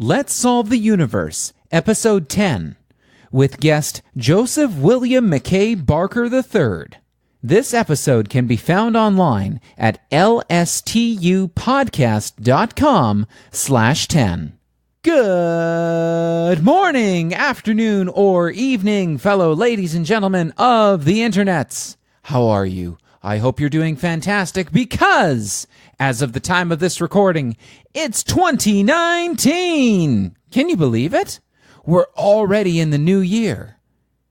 Let's Solve the Universe, Episode 10, with guest Joseph William Mackay Barker III. This episode can be found online at lstupodcast.com/10. Good morning, afternoon, or evening, fellow ladies and gentlemen of the internets. How are you? I hope you're doing fantastic because, as of the time of this recording, it's 2019. Can you believe it? We're already in the new year.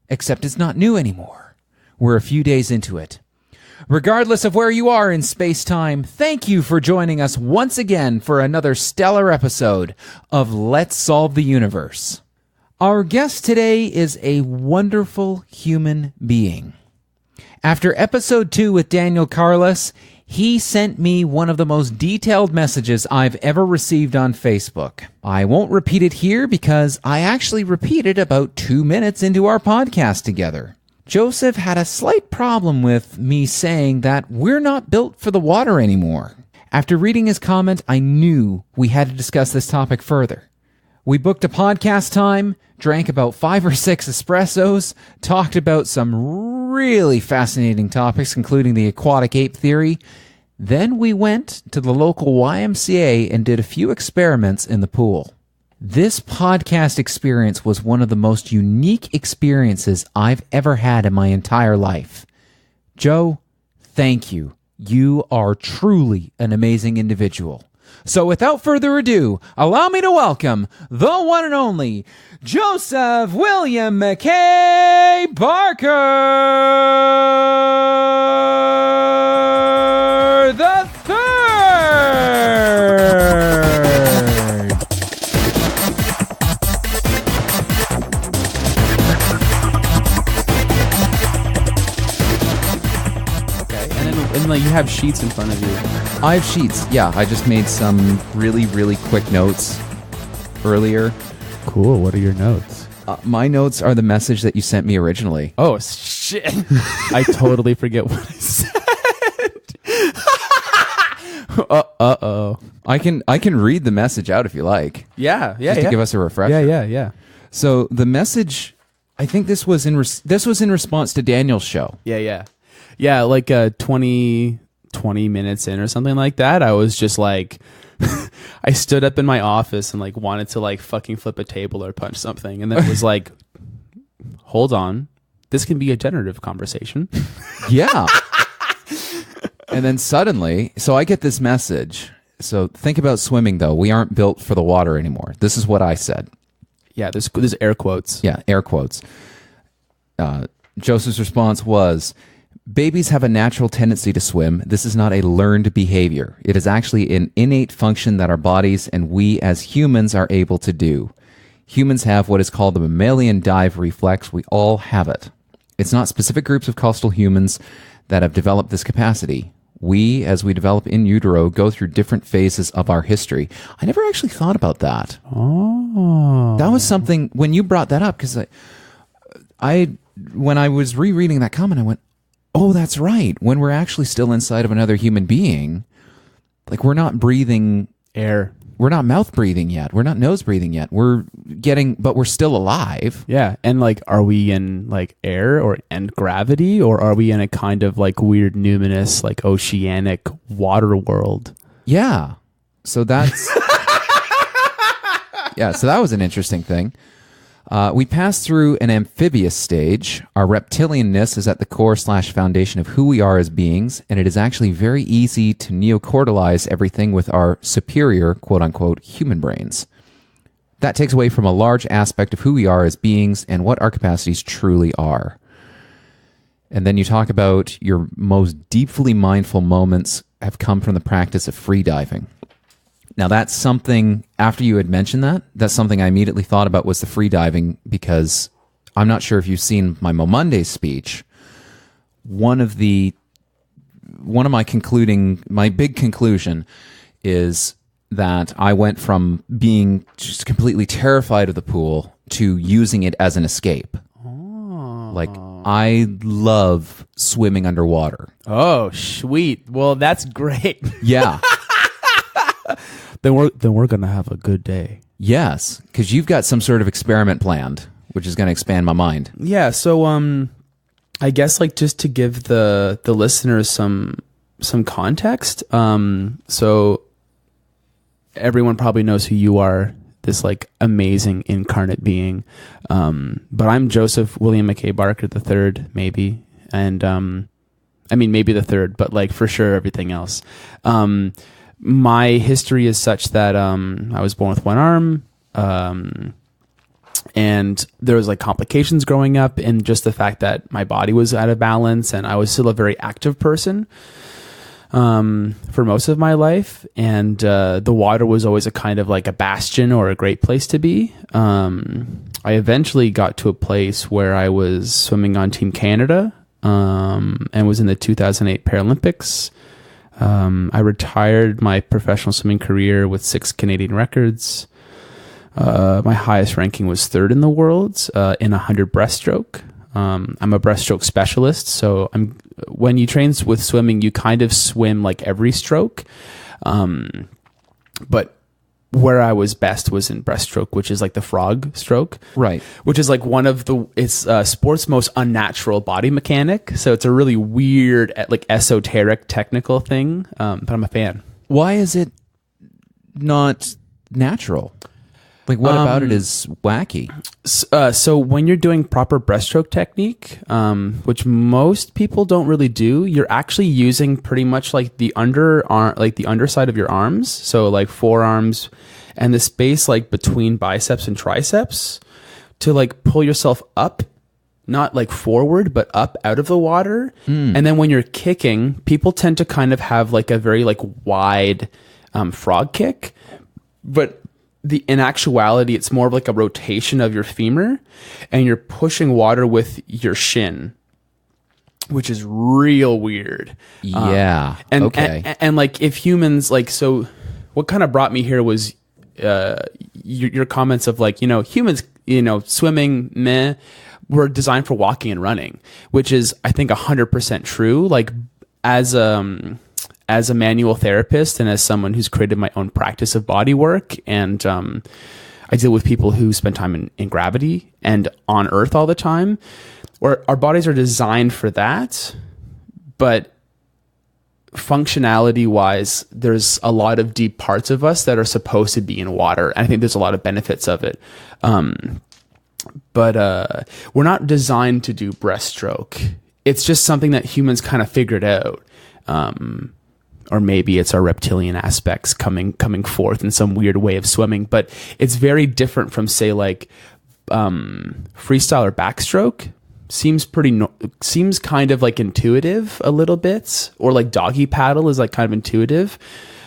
Except it's not new anymore. We're a few days into it. Regardless of where you are in space-time, thank you for joining us once again for another stellar episode of Let's Solve the Universe. Our guest today is a wonderful human being. After episode 2 with Daniel Kharlas, he sent me one of the most detailed messages I've ever received on Facebook. I won't repeat it here because I actually repeated about 2 minutes into our podcast together. Joseph had a slight problem with me saying that we're not built for the water anymore. After reading his comment, I knew we had to discuss this topic further. We booked a podcast time, drank about 5 or 6 espressos, talked about some really fascinating topics, including the aquatic ape theory. Then we went to the local YMCA and did a few experiments in the pool. This podcast experience was one of the most unique experiences I've ever had in my entire life. Joe, thank you. You are truly an amazing individual. So without further ado, allow me to welcome the one and only Joseph William Mackay Barker the Third. And like you have sheets in front of you. I have sheets. Yeah, I just made some really quick notes earlier. Cool. What are your notes? My notes are the message that you sent me originally. Oh shit! I totally forget what I said. Uh-oh. I can read the message out if you like. Yeah. Just to give us a refresher. Yeah. So the message, I think this was in response to Daniel's show. Yeah, like 20 minutes in or something like that, I was just like, I stood up in my office and like wanted to like fucking flip a table or punch something. And then it was like, hold on, this can be a generative conversation. Yeah. And then suddenly, so I get this message. So think about swimming though. We aren't built for the water anymore. This is what I said. Yeah, there's air quotes. Yeah, air quotes. Joseph's response was, babies have a natural tendency to swim. This is not a learned behavior. It is actually an innate function that our bodies and we as humans are able to do. Humans have what is called the mammalian dive reflex. We all have it. It's not specific groups of coastal humans that have developed this capacity. We, as we develop in utero, go through different phases of our history. I never actually thought about that. Oh. That was something, when you brought that up, because when I was rereading that comment, I went, oh, that's right. When we're actually still inside of another human being, like we're not breathing air. We're not mouth breathing yet. We're not nose breathing yet. But we're still alive. Yeah. And like, are we in like air and gravity, or are we in a kind of like weird numinous, like oceanic water world? Yeah. So that's, yeah. So that was an interesting thing. We pass through an amphibious stage. Our reptilianness is at the core/foundation of who we are as beings, and it is actually very easy to neocortialize everything with our superior, quote-unquote, human brains. That takes away from a large aspect of who we are as beings and what our capacities truly are. And then you talk about your most deeply mindful moments have come from the practice of free diving. Now, that's something, after you had mentioned that's something I immediately thought about was the free diving, because I'm not sure if you've seen my Monday speech. One of my big conclusion is that I went from being just completely terrified of the pool to using it as an escape. Oh. Like, I love swimming underwater. Oh, sweet. Well, that's great. Yeah. Then we're gonna have a good day. Yes, because you've got some sort of experiment planned, which is going to expand my mind. Yeah. So, I guess like just to give the listeners some context. So everyone probably knows who you are, this like amazing incarnate being. But I'm Joseph William Mackay Barker III, maybe. And, I mean, maybe the third, but like for sure everything else. My history is such that, I was born with one arm, and there was like complications growing up, and just the fact that my body was out of balance, and I was still a very active person for most of my life, and the water was always a kind of like a bastion or a great place to be. I eventually got to a place where I was swimming on Team Canada, and was in the 2008 Paralympics. I retired my professional swimming career with 6 Canadian records. My highest ranking was 3rd in the world in 100 breaststroke. I'm a breaststroke specialist, so when you train with swimming, you kind of swim like every stroke. But where I was best was in breaststroke, which is like the frog stroke, Right. which is like it's sport's most unnatural body mechanic. So it's a really weird, like esoteric technical thing. But I'm a fan. Why is it not natural? Like, what about it is wacky? So when you're doing proper breaststroke technique, which most people don't really do, you're actually using pretty much like the underside of your arms. So like forearms and the space like between biceps and triceps to like pull yourself up, not like forward, but up out of the water. And then when you're kicking, people tend to kind of have like a very like wide frog kick, but in actuality, it's more of like a rotation of your femur, and you're pushing water with your shin, which is real weird. Yeah. Okay. And like if humans like, so what kind of brought me here was your comments of like, humans, swimming, meh, were designed for walking and running, which is, I think, 100% true. Like as a manual therapist and as someone who's created my own practice of body work, and I deal with people who spend time in gravity and on Earth all the time, where our bodies are designed for that, but functionality wise, there's a lot of deep parts of us that are supposed to be in water. And I think there's a lot of benefits of it. But we're not designed to do breaststroke. It's just something that humans kind of figured out. Or maybe it's our reptilian aspects coming forth in some weird way of swimming, but it's very different from, say, like freestyle or backstroke. Seems kind of like intuitive a little bit, or like doggy paddle is like kind of intuitive.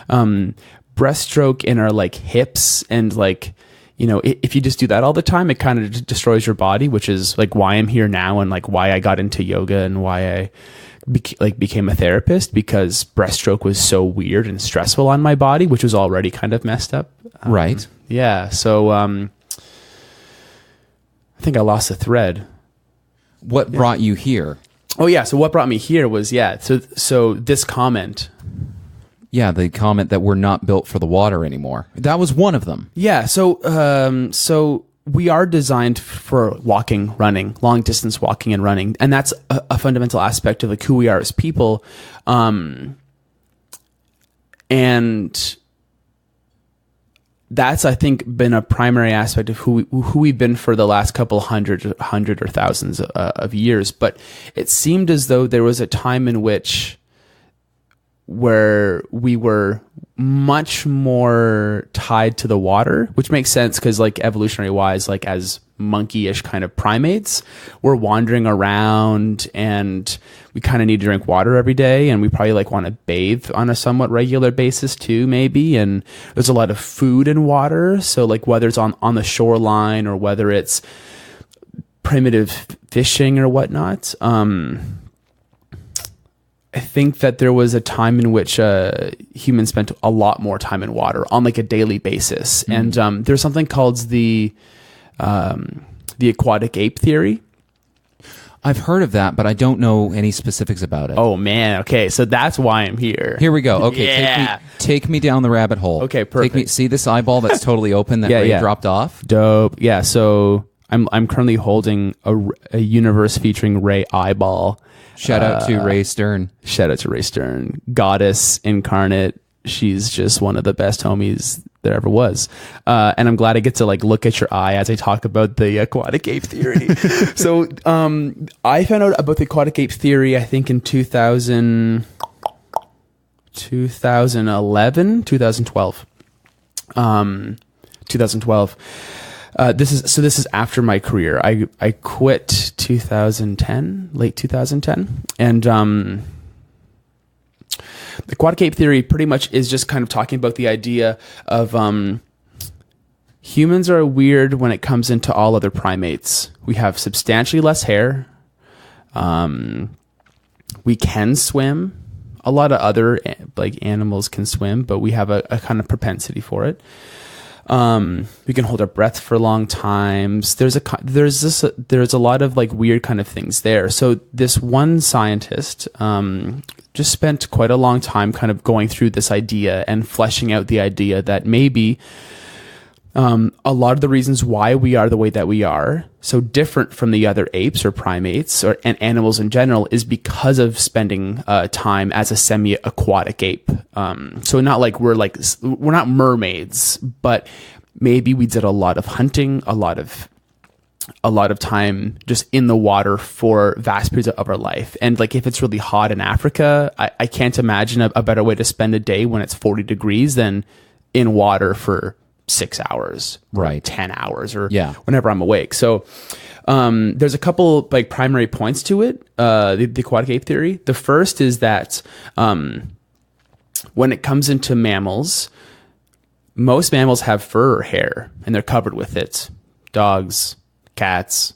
Breaststroke in our like hips, and like, if you just do that all the time, it kind of destroys your body, which is like why I'm here now, and like why I got into yoga and why I became a therapist, because breaststroke was so weird and stressful on my body, which was already kind of messed up. Right. Yeah. So I think I lost the thread. What brought you here? Oh yeah. So what brought me here was, so this comment. Yeah, the comment that we're not built for the water anymore. That was one of them. Yeah. So we are designed for walking, running, long distance walking and running. And that's a fundamental aspect of like who we are as people. And that's, I think, been a primary aspect of who we've been for the last couple hundred or thousands of years. But it seemed as though there was a time in where we were much more tied to the water, which makes sense because like evolutionary wise, like as monkey-ish kind of primates, we're wandering around and we kind of need to drink water every day, and we probably like want to bathe on a somewhat regular basis too, maybe. And there's a lot of food in water, so like whether it's on the shoreline or whether it's primitive fishing or whatnot. I think that there was a time in which humans spent a lot more time in water on like a daily basis. And there's something called the aquatic ape theory. I've heard of that, but I don't know any specifics about it. Oh man, okay, so that's why I'm here. Here we go. Okay, Yeah. take me down the rabbit hole. Okay, perfect. See this eyeball that's totally open that Ray dropped off? Dope. Yeah, so I'm currently holding a universe featuring Ray eyeball. Shout out to Ray Stern. Shout out to Ray Stern, goddess incarnate. She's just one of the best homies there ever was. And I'm glad I get to like look at your eye as I talk about the aquatic ape theory. So I found out about the aquatic ape theory, I think in 2011, 2012. 2012. This is after my career. I quit 2010, late 2010. And the aquatic ape theory pretty much is just kind of talking about the idea of humans are weird when it comes into all other primates. We have substantially less hair. We can swim. A lot of other like animals can swim, but we have a kind of propensity for it. We can hold our breath for long times. There's a lot of like weird kind of things there. So this one scientist just spent quite a long time kind of going through this idea and fleshing out the idea that maybe a lot of the reasons why we are the way that we are, so different from the other apes or primates and animals in general, is because of spending time as a semi-aquatic ape. So not like we're not mermaids, but maybe we did a lot of hunting, a lot of time just in the water for vast periods of our life. And like if it's really hot in Africa, I can't imagine a better way to spend a day when it's 40 degrees than in water for 6 hours, right? 10 hours, or whenever I'm awake. So there's a couple like primary points to it, the aquatic ape theory. The first is that when it comes into mammals, most mammals have fur or hair, and they're covered with it. Dogs, cats,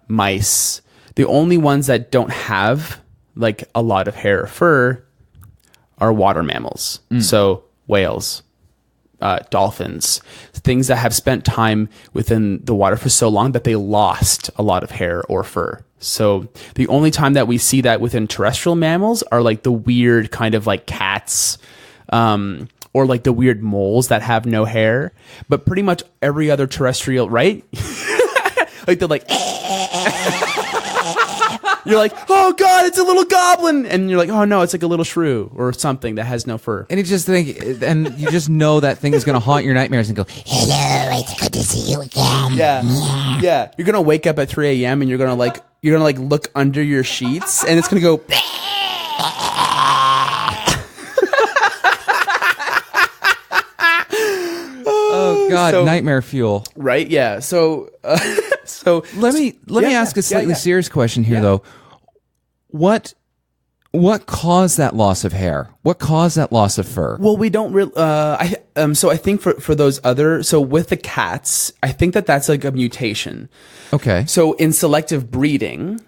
mice. The only ones that don't have like a lot of hair or fur are water mammals. So whales, dolphins, things that have spent time within the water for so long that they lost a lot of hair or fur. So the only time that we see that within terrestrial mammals are like the weird kind of like cats, or like the weird moles that have no hair. But pretty much every other terrestrial, right? Like they're like, you're like, oh God, it's a little goblin. And you're like, oh no, it's like a little shrew or something that has no fur. And you just know that thing is going to haunt your nightmares and go, hello, it's good to see you again. Yeah. You're going to wake up at 3 a.m. and you're going to look under your sheets and it's going to go, oh God, so, nightmare fuel. Right. Yeah. So let me ask a slightly serious question here though. What caused that loss of hair? What caused that loss of fur? Well, we don't really. So I think for those other. So with the cats, I think that's like a mutation. Okay. So in selective breeding,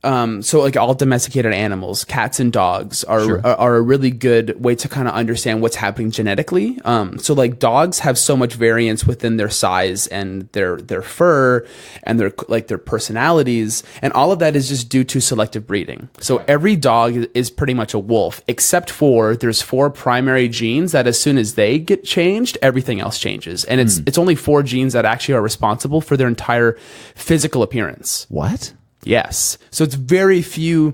so like all domesticated animals, cats and dogs are a really good way to kind of understand what's happening genetically. So like dogs have so much variance within their size and their fur and their personalities, and all of that is just due to selective breeding. So every dog is pretty much a wolf, except for there's 4 primary genes that as soon as they get changed, everything else changes. And it's only 4 genes that actually are responsible for their entire physical appearance. What? Yes. So it's very few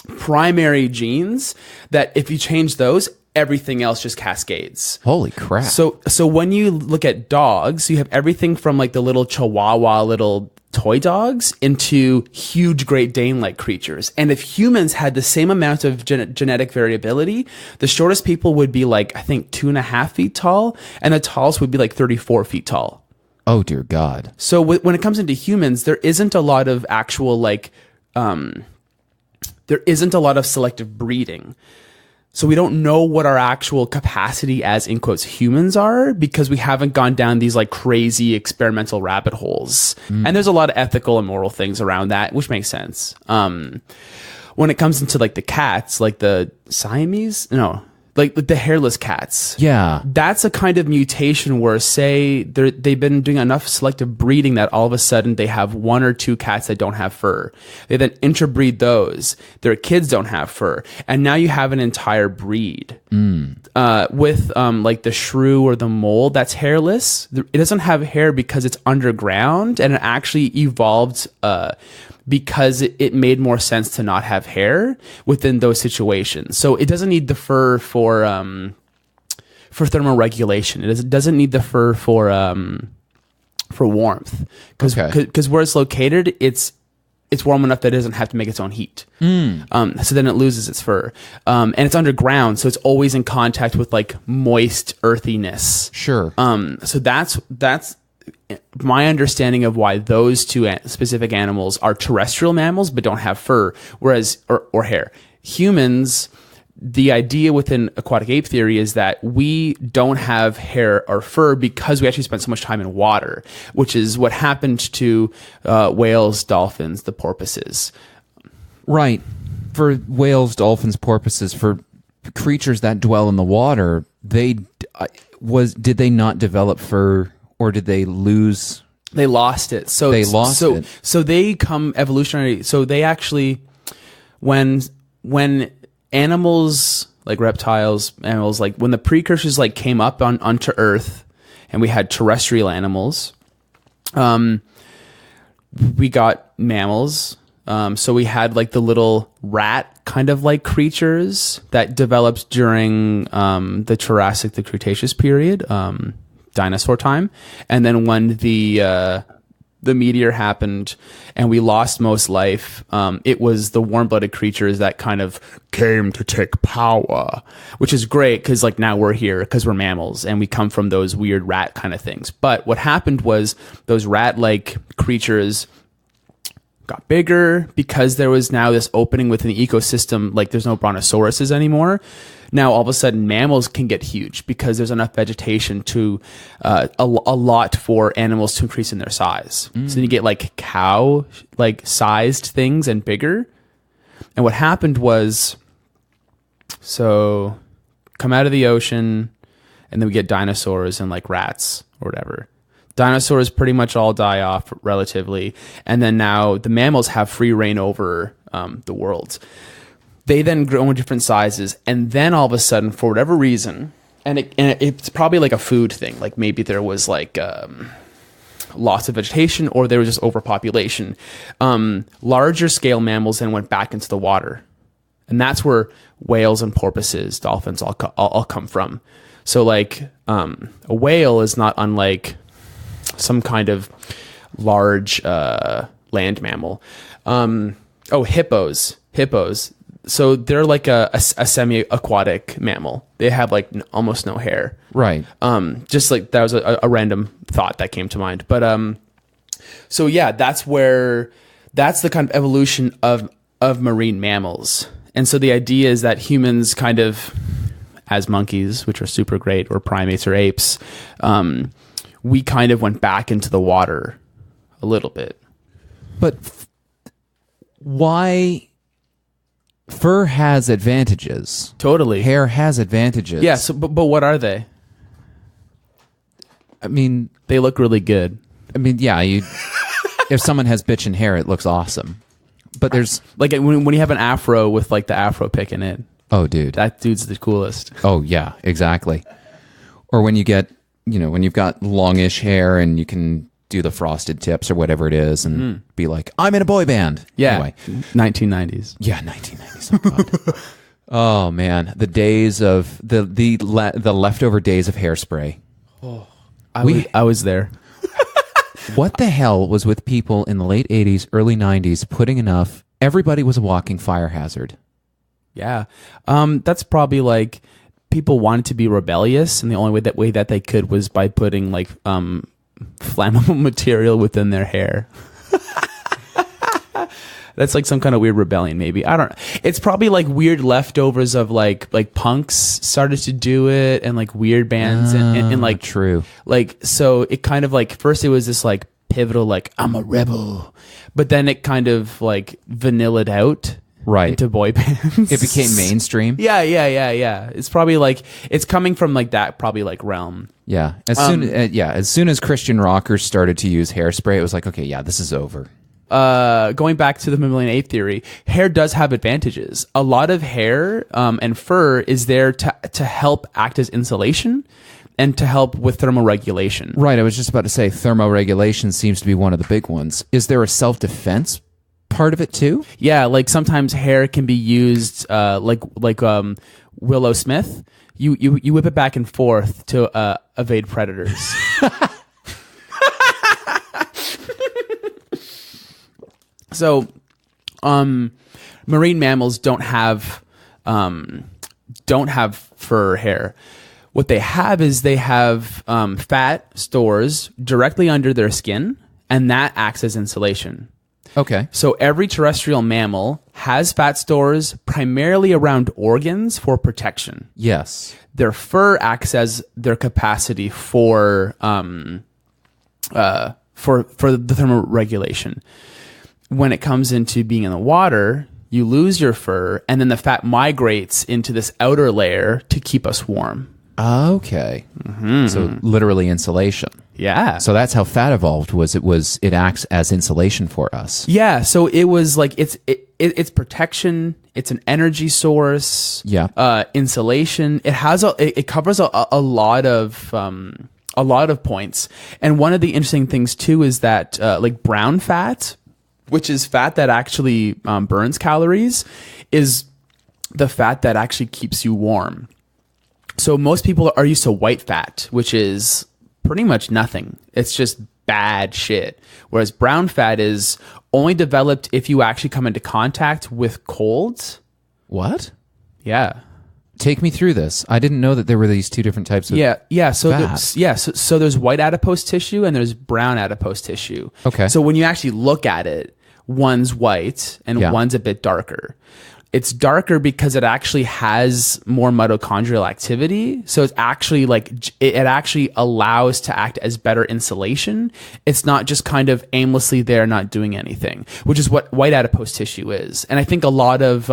primary genes that if you change those, everything else just cascades. Holy crap. So when you look at dogs, you have everything from like the little Chihuahua, little toy dogs into huge Great Dane-like creatures. And if humans had the same amount of genetic variability, the shortest people would be like, I think 2.5 feet tall, and the tallest would be like 34 feet tall. Oh, dear God. So when it comes into humans, there isn't a lot of actual there isn't a lot of selective breeding. So we don't know what our actual capacity as, in quotes, humans are, because we haven't gone down these like crazy experimental rabbit holes. And there's a lot of ethical and moral things around that, which makes sense. When it comes into like the cats, like the Siamese, like the hairless cats. Yeah. That's a kind of mutation where, say, they've been doing enough selective breeding that all of a sudden they have one or two cats that don't have fur. They then interbreed those. Their kids don't have fur. And now you have an entire breed. With like the shrew or the mole that's hairless, it doesn't have hair because it's underground, and it actually evolved because it made more sense to not have hair within those situations. So it doesn't need the fur for thermal regulation. It doesn't need the fur for warmth, because where it's located, it's warm enough that it doesn't have to make its own heat. So then it loses its fur, and it's underground, so it's always in contact with like moist earthiness. Sure. So that's my understanding of why those two specific animals are terrestrial mammals but don't have fur, whereas or hair. Humans, the idea within aquatic ape theory is that we don't have hair or fur because we actually spend so much time in water, which is what happened to whales, dolphins, the porpoises. Right. For whales, dolphins, porpoises, for creatures that dwell in the water, did they not develop fur, or did they lose? They lost it. So they lost it. So they come evolutionary. So they actually, when animals like reptiles, animals like when the precursors like came up onto Earth, and we had terrestrial animals, we got mammals. So we had like the little rat kind of like creatures that developed during the Jurassic, the Cretaceous period, dinosaur time. And then when the meteor happened and we lost most life, it was the warm-blooded creatures that kind of came to take power, which is great because like now we're here because we're mammals and we come from those weird rat kind of things. But what happened was those rat-like creatures got bigger because there was now this opening within the ecosystem. Like there's no brontosauruses anymore. Now all of a sudden mammals can get huge because there's enough vegetation to a lot for animals to increase in their size. So then you get like cow like sized things and bigger. And what happened was, so come out of the ocean and then we get dinosaurs and like rats or whatever. Dinosaurs pretty much all die off relatively, and then now the mammals have free reign over the world. They then grow in different sizes, and then all of a sudden, for whatever reason, and it's probably like a food thing, like maybe there was like loss of vegetation or there was just overpopulation. Larger scale mammals then went back into the water, and that's where whales and porpoises, dolphins all come from. So like a whale is not unlike some kind of large land mammal. Hippos. So they're like a semi-aquatic mammal. They have like almost no hair. Right. Just like that was a random thought that came to mind. But so yeah, that's the kind of evolution of marine mammals. And so the idea is that humans kind of, as monkeys, which are super great, or primates or apes, we kind of went back into the water a little bit. But why? Fur has advantages. Totally. Hair has advantages. Yeah, so, but what are they? I mean, they look really good. I mean, yeah, if someone has bitchin' hair, it looks awesome. But there's... Like when you have an afro with like the afro pick in it. Oh, dude. That dude's the coolest. Oh, yeah, exactly. Or when you get... when you've got longish hair and you can do the frosted tips or whatever it is and be like, I'm in a boy band. Yeah. Anyway. 1990s. Yeah, 1990s. Oh, God. Oh man. The days of the leftover days of hairspray. Oh, I was there. What the hell was with people in the late 80s, early 90s putting enough? Everybody was a walking fire hazard. Yeah. That's probably like people wanted to be rebellious, and the only way that they could was by putting like flammable material within their hair. That's like some kind of weird rebellion, maybe. I don't know. It's probably like weird leftovers of like punks started to do it, and like weird bands and like true. Like, so it kind of like first it was this like pivotal like I'm a rebel, but then it kind of like vanillaed out Right. into boy bands. It became mainstream. Yeah. It's probably like it's coming from like that probably like realm. Yeah. As soon as Christian rockers started to use hairspray, it was like, okay, yeah, this is over. Going back to the mammalian ape theory, hair does have advantages. A lot of hair and fur is there to help act as insulation and to help with thermoregulation. Right. I was just about to say thermoregulation seems to be one of the big ones. Is there a self-defense part of it too? Yeah, like sometimes hair can be used like Willow Smith. You whip it back and forth to evade predators. So, marine mammals don't have fur or hair. What they have is they have fat stores directly under their skin, and that acts as insulation. Okay. So every terrestrial mammal has fat stores primarily around organs for protection. Yes. Their fur acts as their capacity for the thermoregulation. When it comes into being in the water, you lose your fur, and then the fat migrates into this outer layer to keep us warm. Okay. Mm-hmm. So literally insulation. Yeah. So that's how fat evolved. It acts as insulation for us. Yeah. So it was like it's protection. It's an energy source. Yeah. Insulation. It covers a lot of points. And one of the interesting things too is that like brown fat, which is fat that actually burns calories, is the fat that actually keeps you warm. So most people are used to white fat, which is pretty much nothing. It's just bad shit. Whereas brown fat is only developed if you actually come into contact with colds. What? Yeah. Take me through this. I didn't know that there were these two different types of So there's white adipose tissue and there's brown adipose tissue. Okay. So when you actually look at it, one's white and one's a bit darker. It's darker because it actually has more mitochondrial activity. So it's actually like, it actually allows to act as better insulation. It's not just kind of aimlessly there, not doing anything, which is what white adipose tissue is. And I think a lot of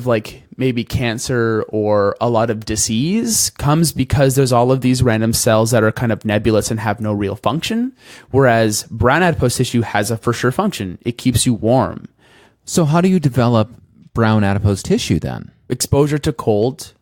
like maybe cancer or a lot of disease comes because there's all of these random cells that are kind of nebulous and have no real function. Whereas brown adipose tissue has a for sure function. It keeps you warm. So how do you develop brown adipose tissue then? Exposure to cold.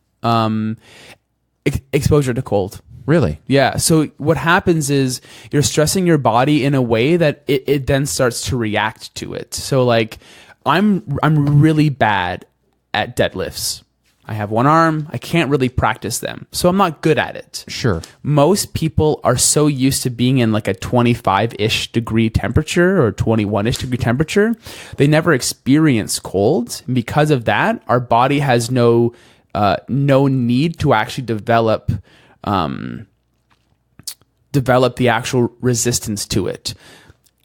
Exposure to cold. Really? Yeah. So what happens is you're stressing your body in a way that it then starts to react to it. So like I'm really bad at deadlifts. I have one arm. I can't really practice them. So I'm not good at it. Sure. Most people are so used to being in like a 25-ish degree temperature or 21-ish degree temperature. They never experience cold. And because of that, our body has no need to actually develop the actual resistance to it.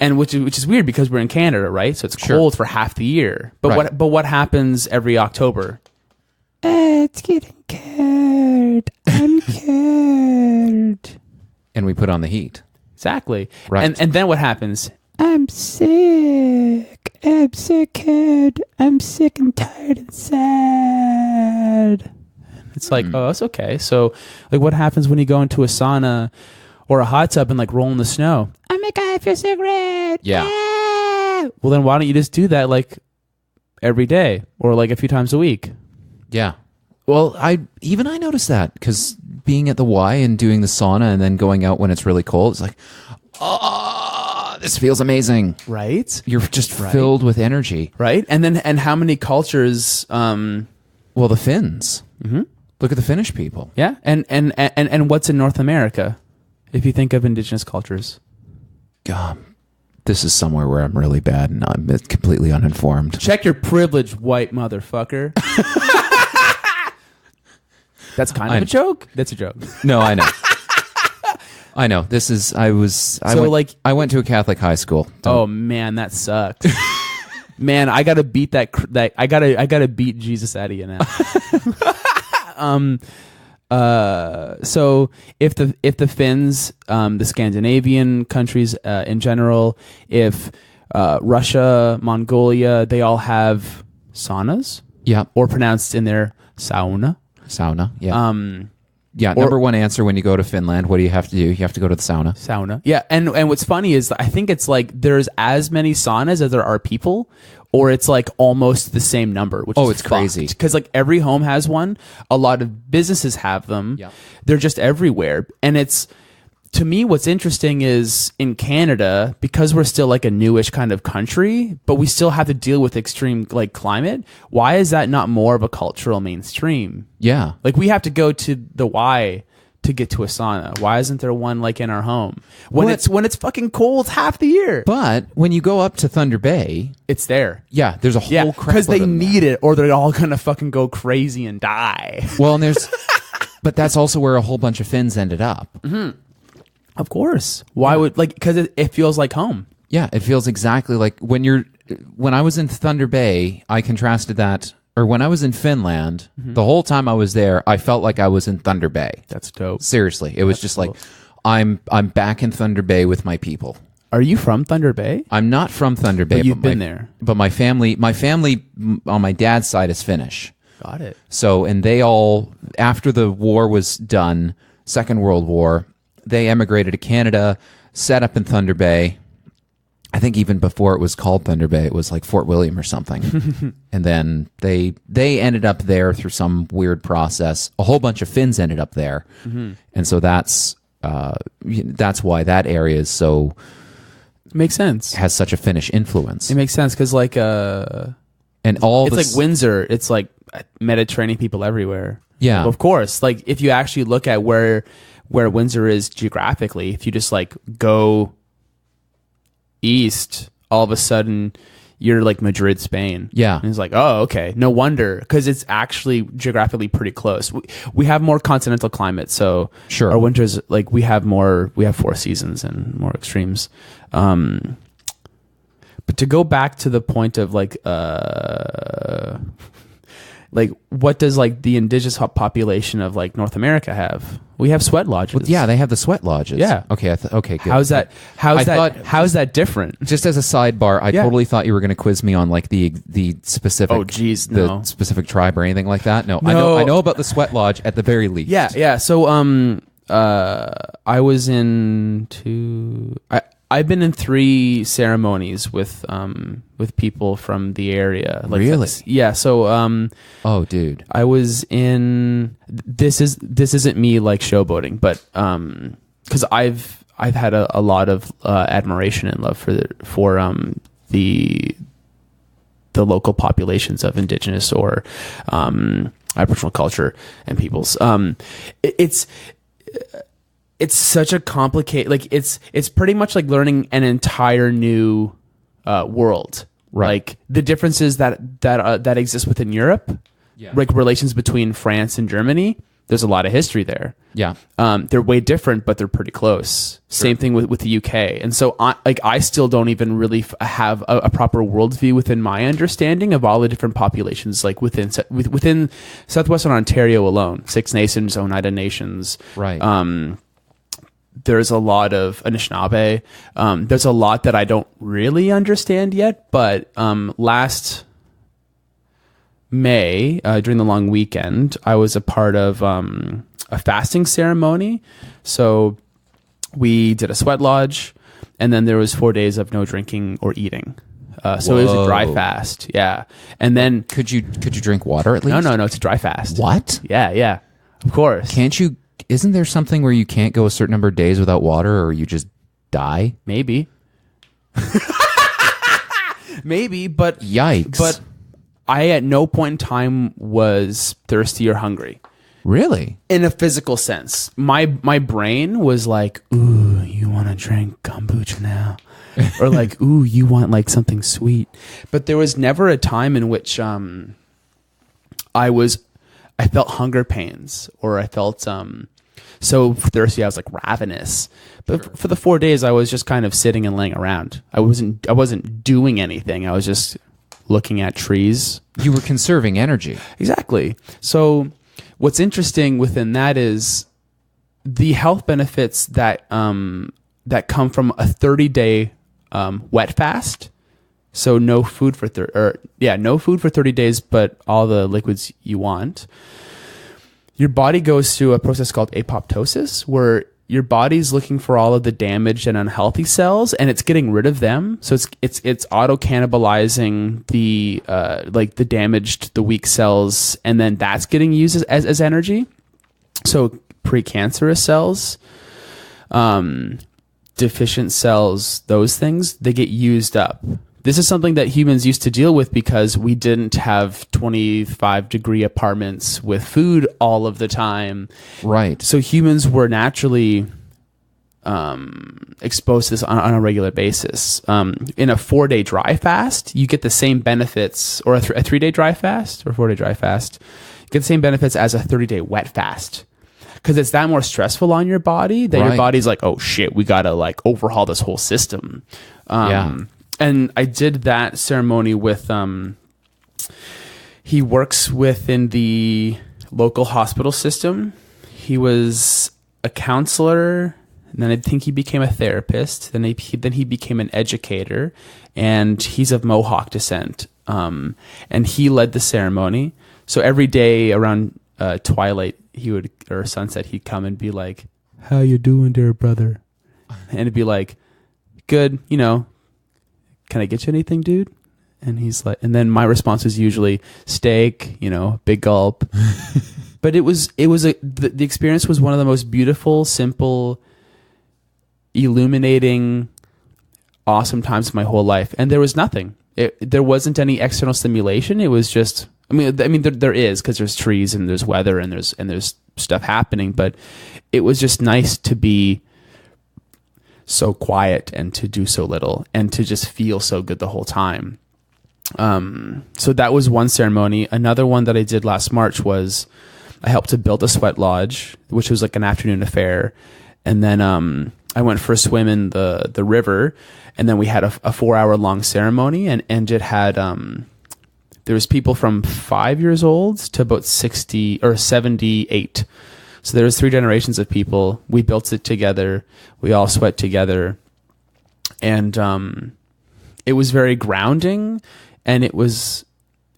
And which is weird because we're in Canada, right? So it's cold for half the year. But what happens every October? It's getting cold. I'm cold. And we put on the heat. Exactly. Right. And then what happens? I'm sick. I'm so cold. I'm sick and tired and sad. It's like, oh, that's okay. So, like, what happens when you go into a sauna or a hot tub and like roll in the snow? Oh my God, I feel so great. Yeah. Ah! Well, then why don't you just do that like every day or like a few times a week? Yeah. Well, I noticed that because being at the Y and doing the sauna and then going out when it's really cold, it's like, oh, this feels amazing. Right? You're just filled with energy. Right? And how many cultures? Well, the Finns. Mm-hmm. Look at the Finnish people. Yeah. And what's in North America? If you think of indigenous cultures. God, this is somewhere where I'm really bad and I'm completely uninformed. Check your privilege, white motherfucker. That's kind of a joke. That's a joke. No, I know. I know. I went to a Catholic high school. Oh man, that sucked. Man, I gotta beat that. I gotta beat Jesus out of you now. So if the Finns, the Scandinavian countries in general, if Russia, Mongolia, they all have saunas. Yeah. Or pronounced in their sauna. Sauna. Yeah. Yeah. Number one answer when you go to Finland, what do you have to do? You have to go to the sauna. Sauna. Yeah. And what's funny is I think it's like there's as many saunas as there are people, or it's like almost the same number, which is it's crazy. Because like every home has one. A lot of businesses have them. Yeah. They're just everywhere. And it's, to me, what's interesting is in Canada, because we're still like a newish kind of country, but we still have to deal with extreme like climate. Why is that not more of a cultural mainstream? Yeah. Like we have to go to the Y to get to a sauna. Why isn't there one like in our home? When it's fucking cold half the year. But when you go up to Thunder Bay, it's there. Yeah, there's a whole crap because they of them need it, or they're all gonna fucking go crazy and die. Well, and there's, but that's also where a whole bunch of Finns ended up. Mm-hmm. Of course. Why would like? Because it feels like home. Yeah, it feels exactly like when I was in Thunder Bay, I contrasted that, or when I was in Finland, the whole time I was there, I felt like I was in Thunder Bay. That's dope. Seriously, it was just like I'm back in Thunder Bay with my people. Are you from Thunder Bay? I'm not from Thunder Bay. But you've been there. But my family on my dad's side is Finnish. Got it. So, and they all, after the war was done, Second World War, they emigrated to Canada, set up in Thunder Bay. I think even before it was called Thunder Bay, it was like Fort William or something. And then they ended up there through some weird process. A whole bunch of Finns ended up there. And so that's why that area is so... Makes sense. Has such a Finnish influence. It makes sense because like... and all it's like Windsor. It's like Mediterranean people everywhere. Yeah. Well, of course. Like if you actually look at where Windsor is geographically, if you just like go east, all of a sudden you're like Madrid, Spain. Yeah. And it's like, oh, okay. No wonder, because it's actually geographically pretty close. We have more continental climate, so sure. Our winters, like we have 4 seasons and more extremes. But to go back to the point of like what does like the indigenous population of like North America have? We have sweat lodges. Well, yeah, they have the sweat lodges. Yeah. Okay. Okay. Good. How's that different? Just as a sidebar, I totally thought you were going to quiz me on like the specific. Oh, geez, no. The specific tribe or anything like that. No. I know about the sweat lodge at the very least. Yeah. So I was I've been in 3 ceremonies with people from the area. Like really? Yeah. So oh, dude, I was in. This isn't me like showboating, but because I've had a lot of admiration and love for the local populations of indigenous or Aboriginal culture and peoples. It's such a complicated, like it's pretty much like learning an entire new world. Right. Like the differences that exist within Europe, like relations between France and Germany. There's a lot of history there. Yeah. They're way different, but they're pretty close. Sure. Same thing with the UK. And so I still don't even really have a proper worldview within my understanding of all the different populations, like within Southwestern Ontario alone, 6 Nations, Oneida Nations. Right. There's a lot of Anishinaabe. There's a lot that I don't really understand yet, but last May, during the long weekend, I was a part of a fasting ceremony. So we did a sweat lodge, and then there was 4 days of no drinking or eating. So it was a dry fast. Yeah. And then could you drink water at least? No, it's a dry fast. What? Yeah. Of course. Isn't there something where you can't go a certain number of days without water, or you just die? Maybe. Maybe, but yikes. But I at no point in time was thirsty or hungry. Really? In a physical sense. My brain was like, ooh, you want to drink kombucha now? Or like, ooh, you want like something sweet. But there was never a time in which I felt hunger pains, or I felt so thirsty I was like ravenous. But sure. For the 4 days I was just kind of sitting and laying around. I wasn't doing anything. I was just looking at trees. You were conserving energy. Exactly. So what's interesting within that is the health benefits that come from a 30-day wet fast So no food for no food for 30 days, but all the liquids you want. Your body goes through a process called apoptosis, where your body's looking for all of the damaged and unhealthy cells, and it's getting rid of them. So it's auto cannibalizing the the damaged, the weak cells, and then that's getting used as energy. So precancerous cells, deficient cells, those things, they get used up. This is something that humans used to deal with because we didn't have 25-degree apartments with food all of the time. Right. So humans were naturally exposed to this on a regular basis. In a 4-day dry fast, you get the same benefits, or a 3-day dry fast, or 4-day dry fast, you get the same benefits as a 30-day wet fast. Because it's that more stressful on your body that your body's like, oh shit, we gotta like overhaul this whole system. And I did that ceremony with, he works within the local hospital system. He was a counselor, and then I think he became a therapist. Then he became an educator, and he's of Mohawk descent. And he led the ceremony. So every day around twilight, or sunset, he'd come and be like, "How you doing, dear brother?" And it'd be like, "Good, can I get you anything, dude?" And he's like, and then my response was usually steak, big gulp. But the experience was one of the most beautiful, simple, illuminating, awesome times of my whole life. And there was nothing. There wasn't any external stimulation. It was just, there is, because there's trees and there's weather and there's stuff happening, but it was just nice to be so quiet and to do so little and to just feel so good the whole time. So that was one ceremony. Another one that I did last March was I helped to build a sweat lodge, which was like an afternoon affair. And then I went for a swim in the river, and then we had a 4-hour long ceremony, and it had there was people from 5 years old to about 60 or 78. So there was 3 generations of people. We built it together. We all sweat together. And it was very grounding, and it was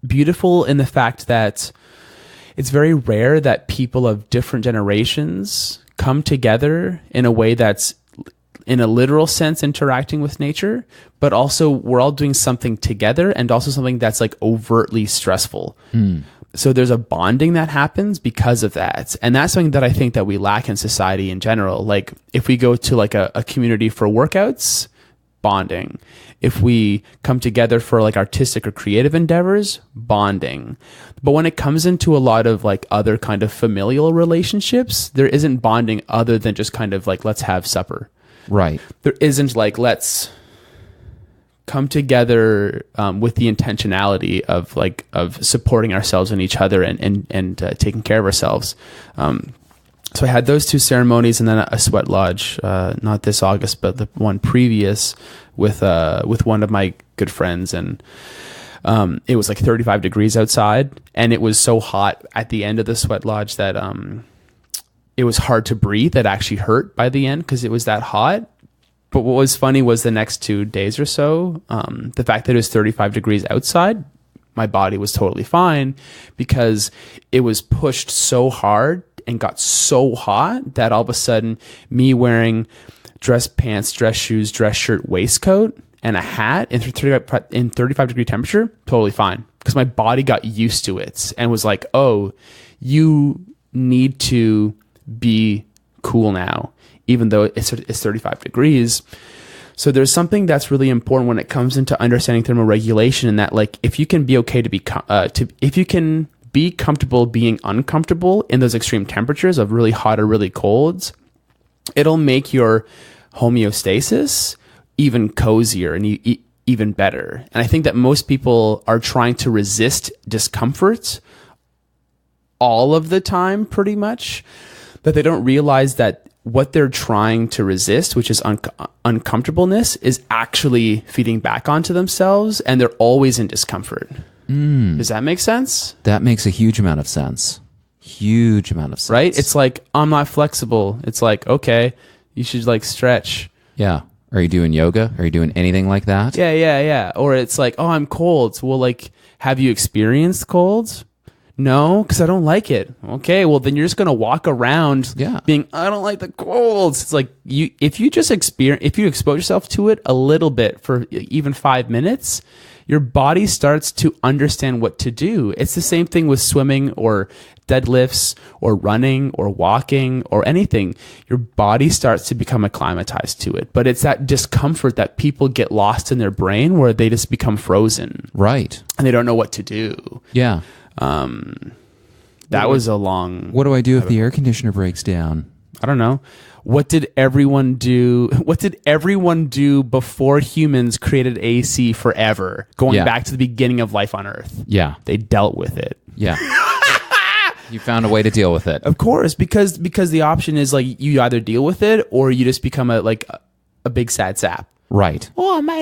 beautiful in the fact that it's very rare that people of different generations come together in a way that's, in a literal sense, interacting with nature, but also we're all doing something together, and also something that's like overtly stressful. So there's a bonding that happens because of that. And that's something that I think that we lack in society in general. Like if we go to like a community for workouts, bonding. If we come together for like artistic or creative endeavors, bonding. But when it comes into a lot of like other kind of familial relationships, there isn't bonding other than just kind of like, let's have supper. Right. There isn't like, let's come together with the intentionality of supporting ourselves and each other and taking care of ourselves. So I had those 2 ceremonies, and then a sweat lodge, not this August, but the one previous with one of my good friends. And it was like 35 degrees outside, and it was so hot at the end of the sweat lodge that it was hard to breathe. It actually hurt by the end because it was that hot. But what was funny was the next 2 days or so, the fact that it was 35 degrees outside, my body was totally fine because it was pushed so hard and got so hot that all of a sudden me wearing dress pants, dress shoes, dress shirt, waistcoat, and a hat in 35 degree temperature, totally fine. Because my body got used to it and was like, oh, you need to be cool now, even though it's 35 degrees. So there's something that's really important when it comes into understanding thermoregulation, and that like if you can be okay to be if you can be comfortable being uncomfortable in those extreme temperatures of really hot or really cold, it'll make your homeostasis even cozier and even better. And I think that most people are trying to resist discomfort all of the time, pretty much, that they don't realize that what they're trying to resist, which is uncomfortableness, is actually feeding back onto themselves, and they're always in discomfort. Does that make sense? That makes a huge amount of sense. Huge amount of sense. Right? It's like, I'm not flexible. It's like, okay, you should like stretch. Yeah. Are you doing yoga? Are you doing anything like that? Yeah. Or it's like, oh, I'm cold. Well, like, have you experienced colds? No, because I don't like it. Okay, well then you're just gonna walk around being, I don't like the colds. It's like if you expose yourself to it a little bit for even 5 minutes, your body starts to understand what to do. It's the same thing with swimming or deadlifts or running or walking or anything. Your body starts to become acclimatized to it. But it's that discomfort that people get lost in their brain where they just become frozen. Right. And they don't know what to do. Yeah. That was a long... What do I do if the air conditioner breaks down? I don't know. What did everyone do? What did everyone do before humans created AC forever? Going back to the beginning of life on Earth. Yeah. They dealt with it. Yeah. You found a way to deal with it. Of course, because the option is like you either deal with it or you just become a big sad sap. Right. Oh, my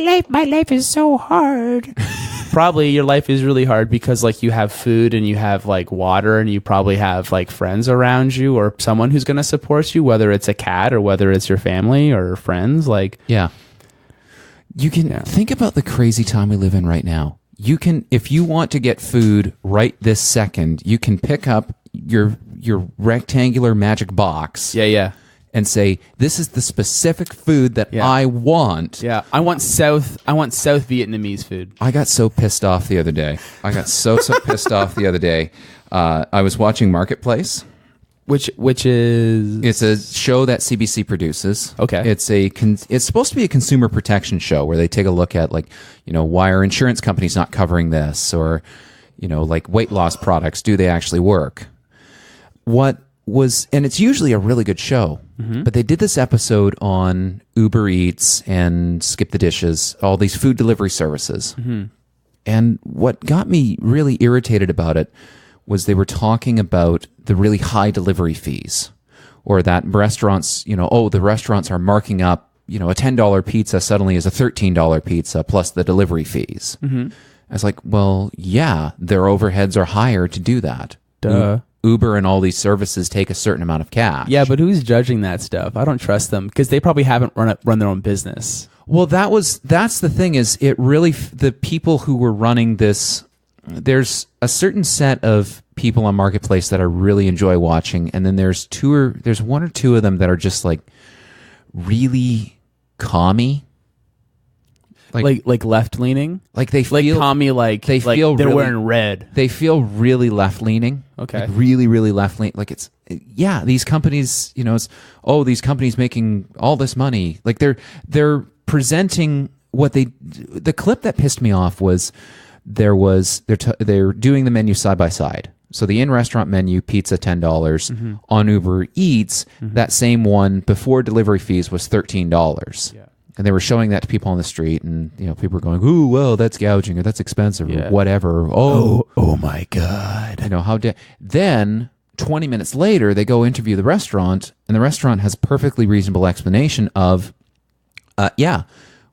life is so hard. Probably your life is really hard because like you have food and you have like water and you probably have like friends around you or someone who's going to support you, whether it's a cat or whether it's your family or friends. Like, yeah. You can think about the crazy time we live in right now. You can, if you want to get food right this second, you can pick up your rectangular magic box. Yeah. And say, this is the specific food that I want. Yeah, I want South Vietnamese food. I got so pissed off the other day. I was watching Marketplace. Which is... It's a show that CBC produces. Okay. It's supposed to be a consumer protection show where they take a look at like, why are insurance companies not covering this? Or, like weight loss products, do they actually work? And it's usually a really good show, but they did this episode on Uber Eats and Skip the Dishes, all these food delivery services. And what got me really irritated about it was they were talking about the really high delivery fees, or that restaurants, the restaurants are marking up, a $10 pizza suddenly is a $13 pizza plus the delivery fees. I was like, well, yeah, their overheads are higher to do that. Duh. Uber and all these services take a certain amount of cash. Yeah, but who's judging that stuff? I don't trust them because they probably haven't run their own business. Well, that's the thing is it really, the people who were running this, there's a certain set of people on Marketplace that I really enjoy watching. And then there's one or two of them that are just like really commie. Like left leaning, like they feel commie, like they're really, wearing red. They feel really left leaning. Okay, like really, really left leaning. Like these companies, these companies making all this money. Like they're presenting the clip that pissed me off was they're doing the menu side by side. So the in-restaurant menu, pizza $10. On Uber Eats, that same one before delivery fees was $13. Yeah. And they were showing that to people on the street, and people were going, "Ooh, well, that's gouging, or that's expensive, or whatever." Oh my God! Then 20 minutes later, they go interview the restaurant, and the restaurant has a perfectly reasonable explanation of,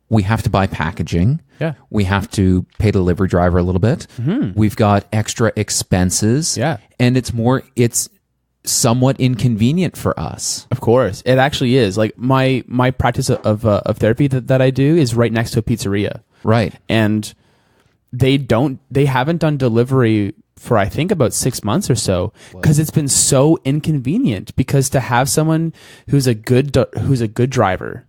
we have to buy packaging. Yeah, we have to pay the delivery driver a little bit. We've got extra expenses. Yeah, and it's somewhat inconvenient for us. Of course, it actually is. Like my practice of therapy that I do is right next to a pizzeria. Right, and they haven't done delivery for I think about 6 months or so because it's been so inconvenient. Because to have someone who's a good driver,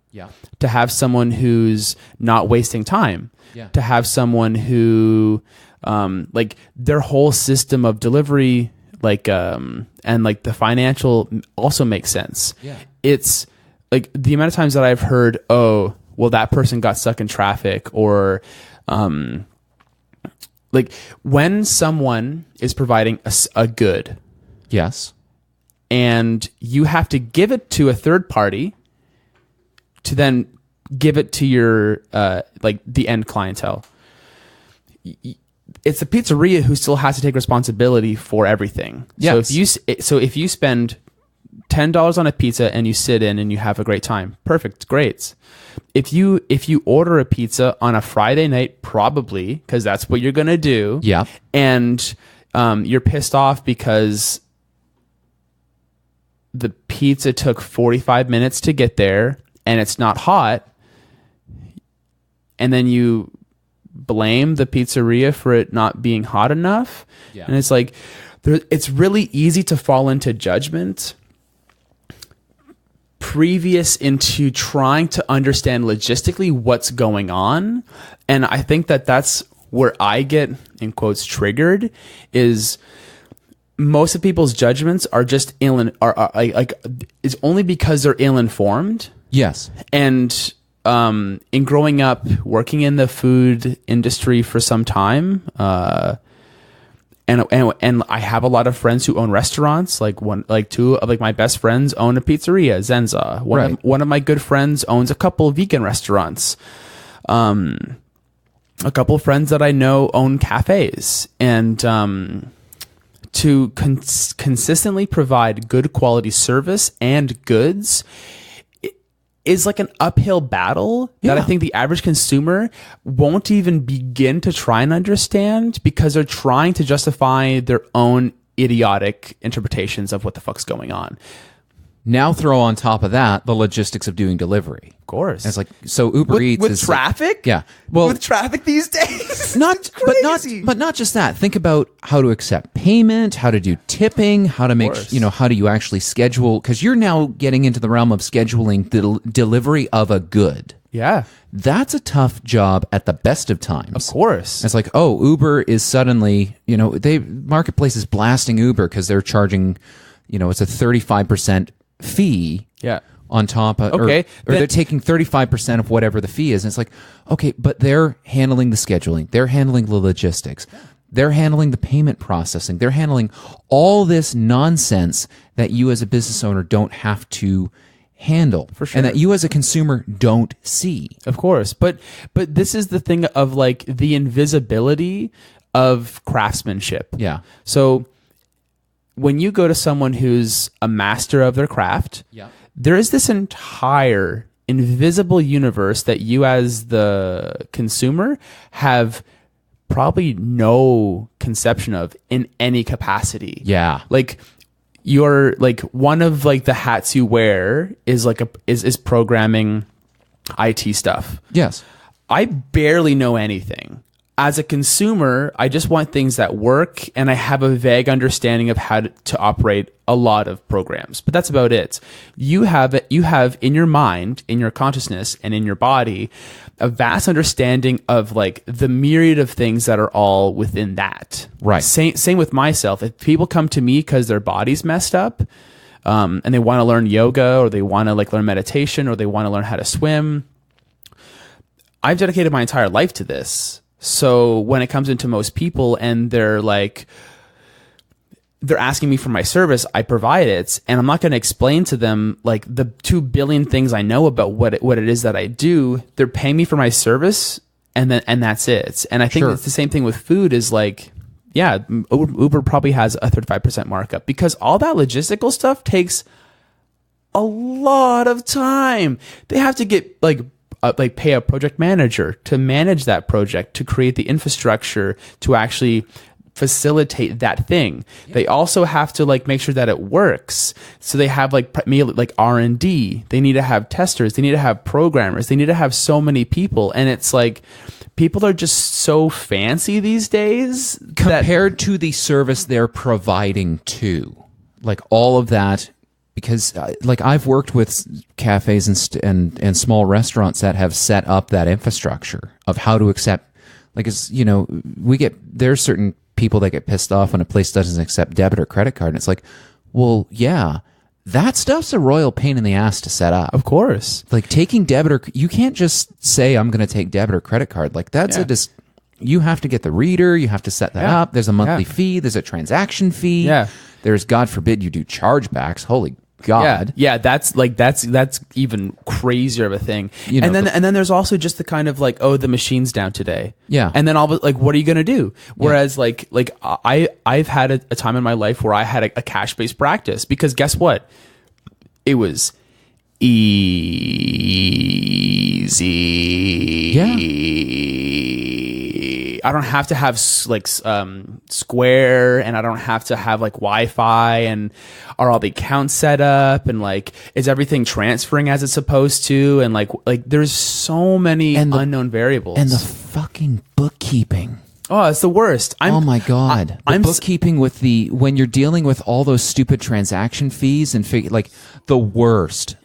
to have someone who's not wasting time, to have someone who like their whole system of delivery. And like the financial also makes sense. Yeah. It's like the amount of times that I've heard, oh, well, that person got stuck in traffic, or like when someone is providing a good. Yes. And you have to give it to a third party to then give it to your the end clientele. It's the pizzeria who still has to take responsibility for everything. Yes. So if you spend $10 on a pizza and you sit in and you have a great time, perfect, great. If you order a pizza on a Friday night, probably because that's what you're gonna do. Yeah. And you're pissed off because the pizza took 45 minutes to get there and it's not hot. and then you blame the pizzeria for it not being hot enough. Yeah. And it's like, it's really easy to fall into judgment previous into trying to understand logistically what's going on. And I think that that's where I get, in quotes, triggered, is most of people's judgments are just it's only because they're ill-informed. Yes. And in growing up, working in the food industry for some time, and I have a lot of friends who own restaurants. Two of my best friends own a pizzeria, Zenza. One of my good friends owns a couple of vegan restaurants. A couple of friends that I know own cafes, and to consistently provide good quality service and goods is like an uphill battle that I think the average consumer won't even begin to try and understand, because they're trying to justify their own idiotic interpretations of what the fuck's going on. Now throw on top of that the logistics of doing delivery. Of course. And it's like, so Uber Eats with is traffic? Yeah. Well, with traffic these days. But not just that. Think about how to accept payment, how to do tipping, how to make, how do you actually schedule, because you're now getting into the realm of scheduling the delivery of a good. Yeah. That's a tough job at the best of times. Of course. It's like, oh, Uber is suddenly, Marketplace is blasting Uber because they're charging, it's a 35% fee. Yeah. On top of, okay, or they're taking 35% of whatever the fee is. And it's like, okay, but they're handling the scheduling. They're handling the logistics. They're handling the payment processing. They're handling all this nonsense that you as a business owner don't have to handle. For sure. And that you as a consumer don't see. Of course. But this is the thing of like the invisibility of craftsmanship. Yeah. So when you go to someone who's a master of their craft, there is this entire invisible universe that you as the consumer have probably no conception of in any capacity. Yeah. Like you're like one of like the hats you wear is like is programming IT stuff. Yes. I barely know anything. As a consumer, I just want things that work, and I have a vague understanding of how to operate a lot of programs. But that's about it. You have in your mind, in your consciousness, and in your body, a vast understanding of like the myriad of things that are all within that. Right. Same with myself. If people come to me because their body's messed up, and they want to learn yoga, or they want to like learn meditation, or they want to learn how to swim, I've dedicated my entire life to this. So when it comes into most people and they're asking me for my service, I provide it, and I'm not going to explain to them like the 2 billion things I know about what it is that I do. They're paying me for my service, and that's it. And I think it's the same thing with food. Is like, yeah, Uber probably has a 35% markup because all that logistical stuff takes a lot of time. They have to get pay a project manager to manage that project, to create the infrastructure to actually facilitate that thing. Yeah. They also have to like make sure that it works. So they have like R&D. They need to have testers. They need to have programmers. They need to have so many people. And it's like people are just so fancy these days compared to the service they're providing to, like all of that. Because like I've worked with cafes and small restaurants that have set up that infrastructure of how to accept, like, there's certain people that get pissed off when a place doesn't accept debit or credit card. And it's like, well, yeah, that stuff's a royal pain in the ass to set up. Of course. Like taking debit or, you can't just say I'm going to take debit or credit card. Like that's you have to get the reader, you have to set that up. There's a monthly fee, there's a transaction fee. Yeah. There's, God forbid, you do chargebacks. Holy God. Yeah, that's even crazer of a thing. And then there's also just the kind of like, oh, the machine's down today. Yeah. And then like, what are you gonna do? Whereas like I've had a time in my life where I had a cash-based practice, because guess what? It was easy. Yeah. I don't have to have Square, and I don't have to have like Wi-Fi, and are all the accounts set up, and like is everything transferring as it's supposed to, and like there's so many unknown variables, and the fucking bookkeeping. Oh, it's the worst. Oh my God. The bookkeeping when you're dealing with all those stupid transaction fees and the worst.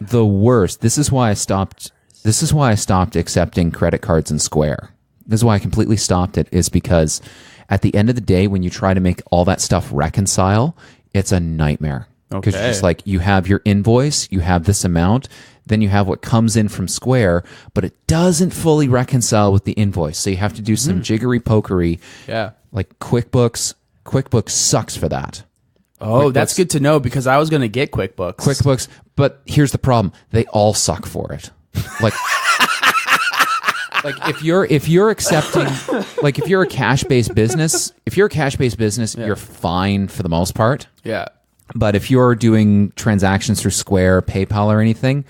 This is why I stopped accepting credit cards in Square. This is why I completely stopped it, is because at the end of the day, when you try to make all that stuff reconcile, it's a nightmare. Because you're just like, you have your invoice, you have this amount, then you have what comes in from Square, but it doesn't fully reconcile with the invoice. So you have to do some jiggery pokery. Yeah. Like QuickBooks sucks for that. Oh, that's good to know, because I was going to get QuickBooks. But here's the problem. They all suck for it. Like, if you're accepting, like if you're a cash-based business, you're fine for the most part. Yeah. But if you're doing transactions through Square, PayPal, or anything,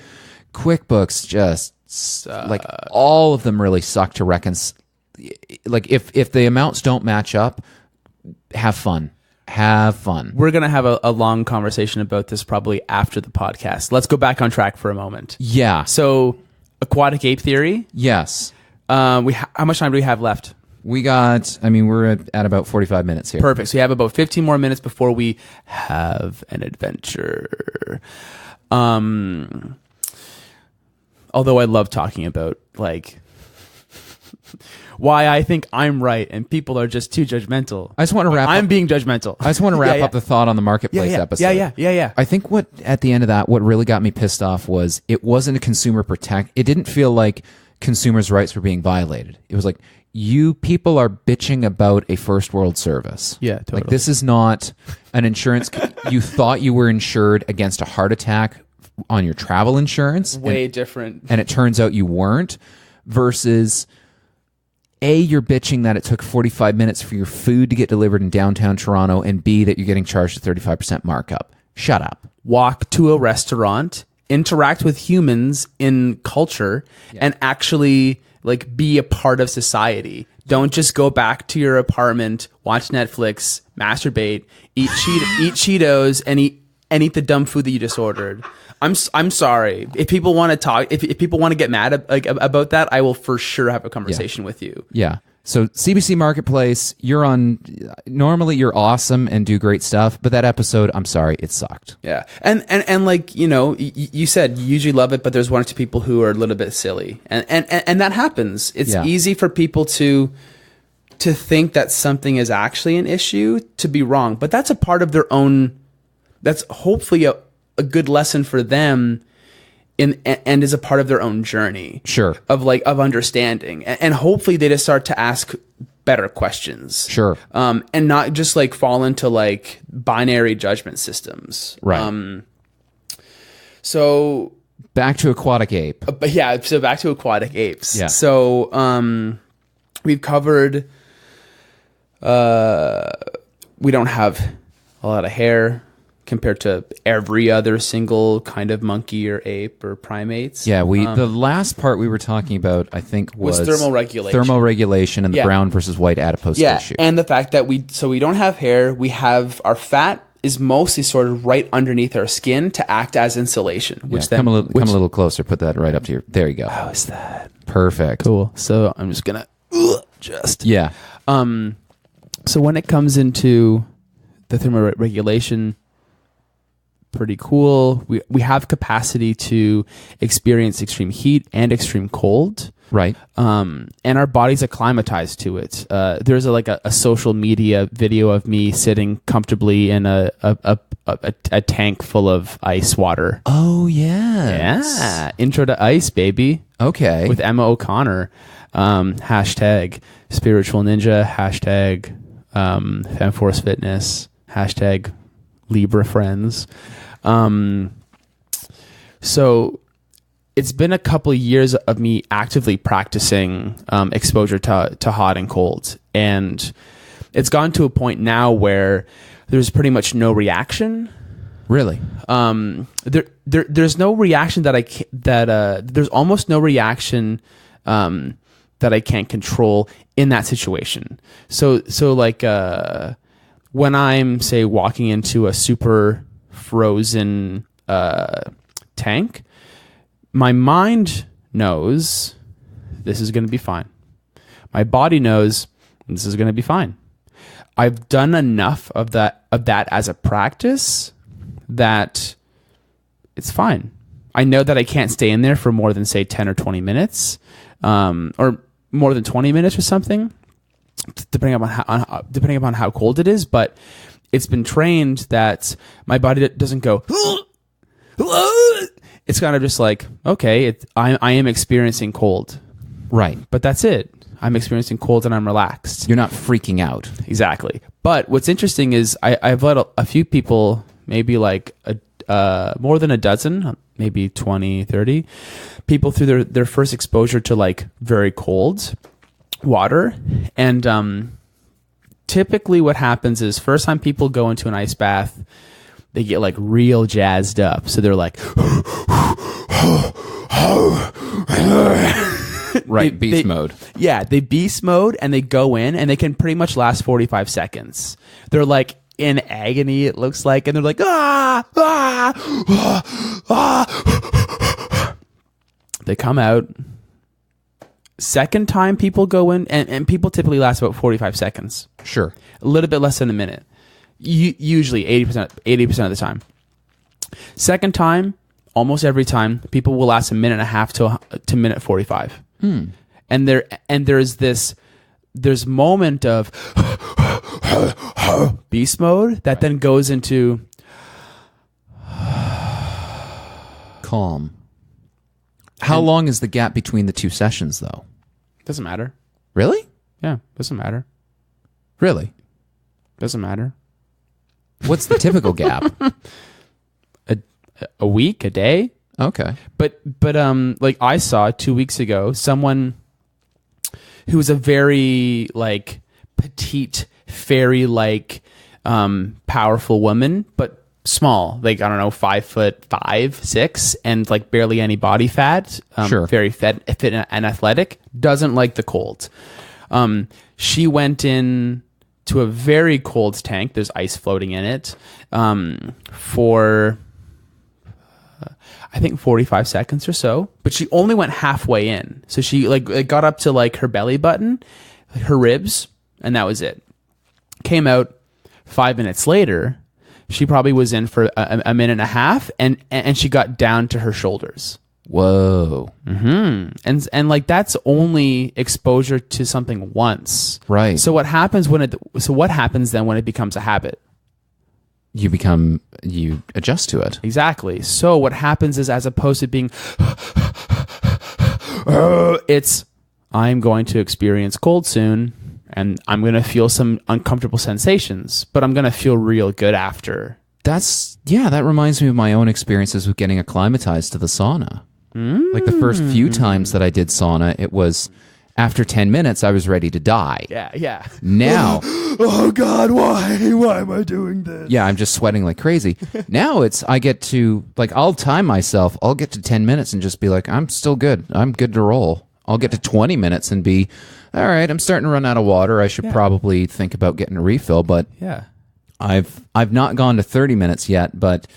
QuickBooks just like all of them really suck to reconcile. Like if the amounts don't match up, have fun. We're going to have a long conversation about this probably after the podcast. Let's go back on track for a moment. Yeah. So aquatic ape theory. Yes. How much time do we have left? We're at about 45 minutes here. Perfect. So you have about 15 more minutes before we have an adventure. Although I love talking about like why I think I'm right and people are just too judgmental. I just want to wrap I'm being judgmental. I just want to wrap up the thought on the marketplace episode. Yeah. I think at the end of that, what really got me pissed off was it wasn't a consumer protect. It didn't feel like consumers' rights were being violated. It was like, you people are bitching about a first world service. Yeah, totally. Like, this is not an insurance. You thought you were insured against a heart attack on your travel insurance. Way different. And it turns out you weren't. Versus, A, you're bitching that it took 45 minutes for your food to get delivered in downtown Toronto, and B, that you're getting charged a 35% markup. Shut up. Walk to a restaurant, interact with humans in culture, and actually like be a part of society. Don't just go back to your apartment, watch Netflix, masturbate, eat Cheetos, and eat the dumb food that you just ordered. I'm sorry. If people want to talk, if people want to get mad about that, I will for sure have a conversation with you. Yeah. So CBC Marketplace, normally you're awesome and do great stuff, but that episode, I'm sorry, it sucked. Yeah. And like, you said you usually love it, but there's one or two people who are a little bit silly. And that happens. It's easy for people to think that something is actually an issue, to be wrong, but that's a part of their own, that's hopefully a good lesson for them and is a part of their own journey. Sure. Of understanding. And hopefully they just start to ask better questions. Sure. And not just like fall into like binary judgment systems. Right. So back to aquatic ape. So back to aquatic apes. Yeah. So we've covered we don't have a lot of hair compared to every other single kind of monkey or ape or primates. Yeah, the last part we were talking about, I think, was thermoregulation. Thermoregulation and the brown versus white adipose tissue. And the fact that we don't have hair, we have our fat is mostly sort of right underneath our skin to act as insulation. Which come a little closer. Put that right up to your. There you go. How is that? Perfect. Cool. So I'm just gonna Yeah. So when it comes into the thermoregulation, pretty cool. We have capacity to experience extreme heat and extreme cold. Right. And our body's acclimatized to it. There's a social media video of me sitting comfortably in a tank full of ice water. Oh yeah. Yeah. Intro to ice, baby. Okay. With Emma O'Connor. Hashtag spiritual ninja. Hashtag Femforce Fitness. Hashtag Libra friends. So it's been a couple of years of me actively practicing exposure to hot and cold, and it's gone to a point now where there's pretty much no reaction. Really? There's no reaction there's almost no reaction that I can't control in that situation. So like when I'm, say, walking into a super frozen tank, my mind knows this is going to be fine. My body knows this is going to be fine. I've done enough of that as a practice that it's fine. I know that I can't stay in there for more than, say, 10 or 20 minutes, or more than 20 minutes or something, depending upon how cold it is. But it's been trained that my body doesn't go. It's kind of just like, okay, I am experiencing cold, Right. but that's it. I'm experiencing cold and I'm relaxed. You're not freaking out. Exactly. But what's interesting is I've let a few people, maybe like more than a dozen, maybe 20, 30 people through their first exposure to like very cold water. And typically what happens is first time people go into an ice bath, they get like real jazzed up. So they're like, Right, beast mode. Yeah, they beast mode and they go in and they can pretty much last 45 seconds. They're like in agony, it looks like, and they're like, They come out. Second time people go in, and people typically last about 45 seconds. Sure. A little bit less than a minute. Usually 80% of the time. Second time, almost every time, people will last a minute and a half to minute 45. And there's moment of beast mode that then goes into calm. How long is the gap between the two sessions, though? Doesn't matter. Really? Yeah, doesn't matter. Really? Doesn't matter. What's the typical gap? A week, a day. Okay. But like I saw 2 weeks ago someone who was a very like petite, fairy like powerful woman, but small, like I don't know, 5'5", 6", and like barely any body fat. Sure. Very fit and athletic. Doesn't like the cold. She went in to a very cold tank. There's ice floating in it for I think 45 seconds or so, but she only went halfway in. So she like got up to like her belly button, her ribs, and that was it. Came out 5 minutes later. She probably was in for a minute and a half, and she got down to her shoulders. Whoa. Mm-hmm. And like that's only exposure to something once. Right. So what happens then when it becomes a habit? You adjust to it. Exactly. So what happens is, as opposed to being it's I'm going to experience cold soon and I'm going to feel some uncomfortable sensations, but I'm going to feel real good after. That reminds me of my own experiences with getting acclimatized to the sauna. Like the first few times that I did sauna, it was after 10 minutes, I was ready to die. Yeah. Now, oh God, why am I doing this? yeah, I'm just sweating like crazy. Now I get to, like, I'll time myself. I'll get to 10 minutes and just be like, I'm still good. I'm good to roll. I'll get to 20 minutes and be, all right, I'm starting to run out of water. I should probably think about getting a refill. But yeah, I've not gone to 30 minutes yet, but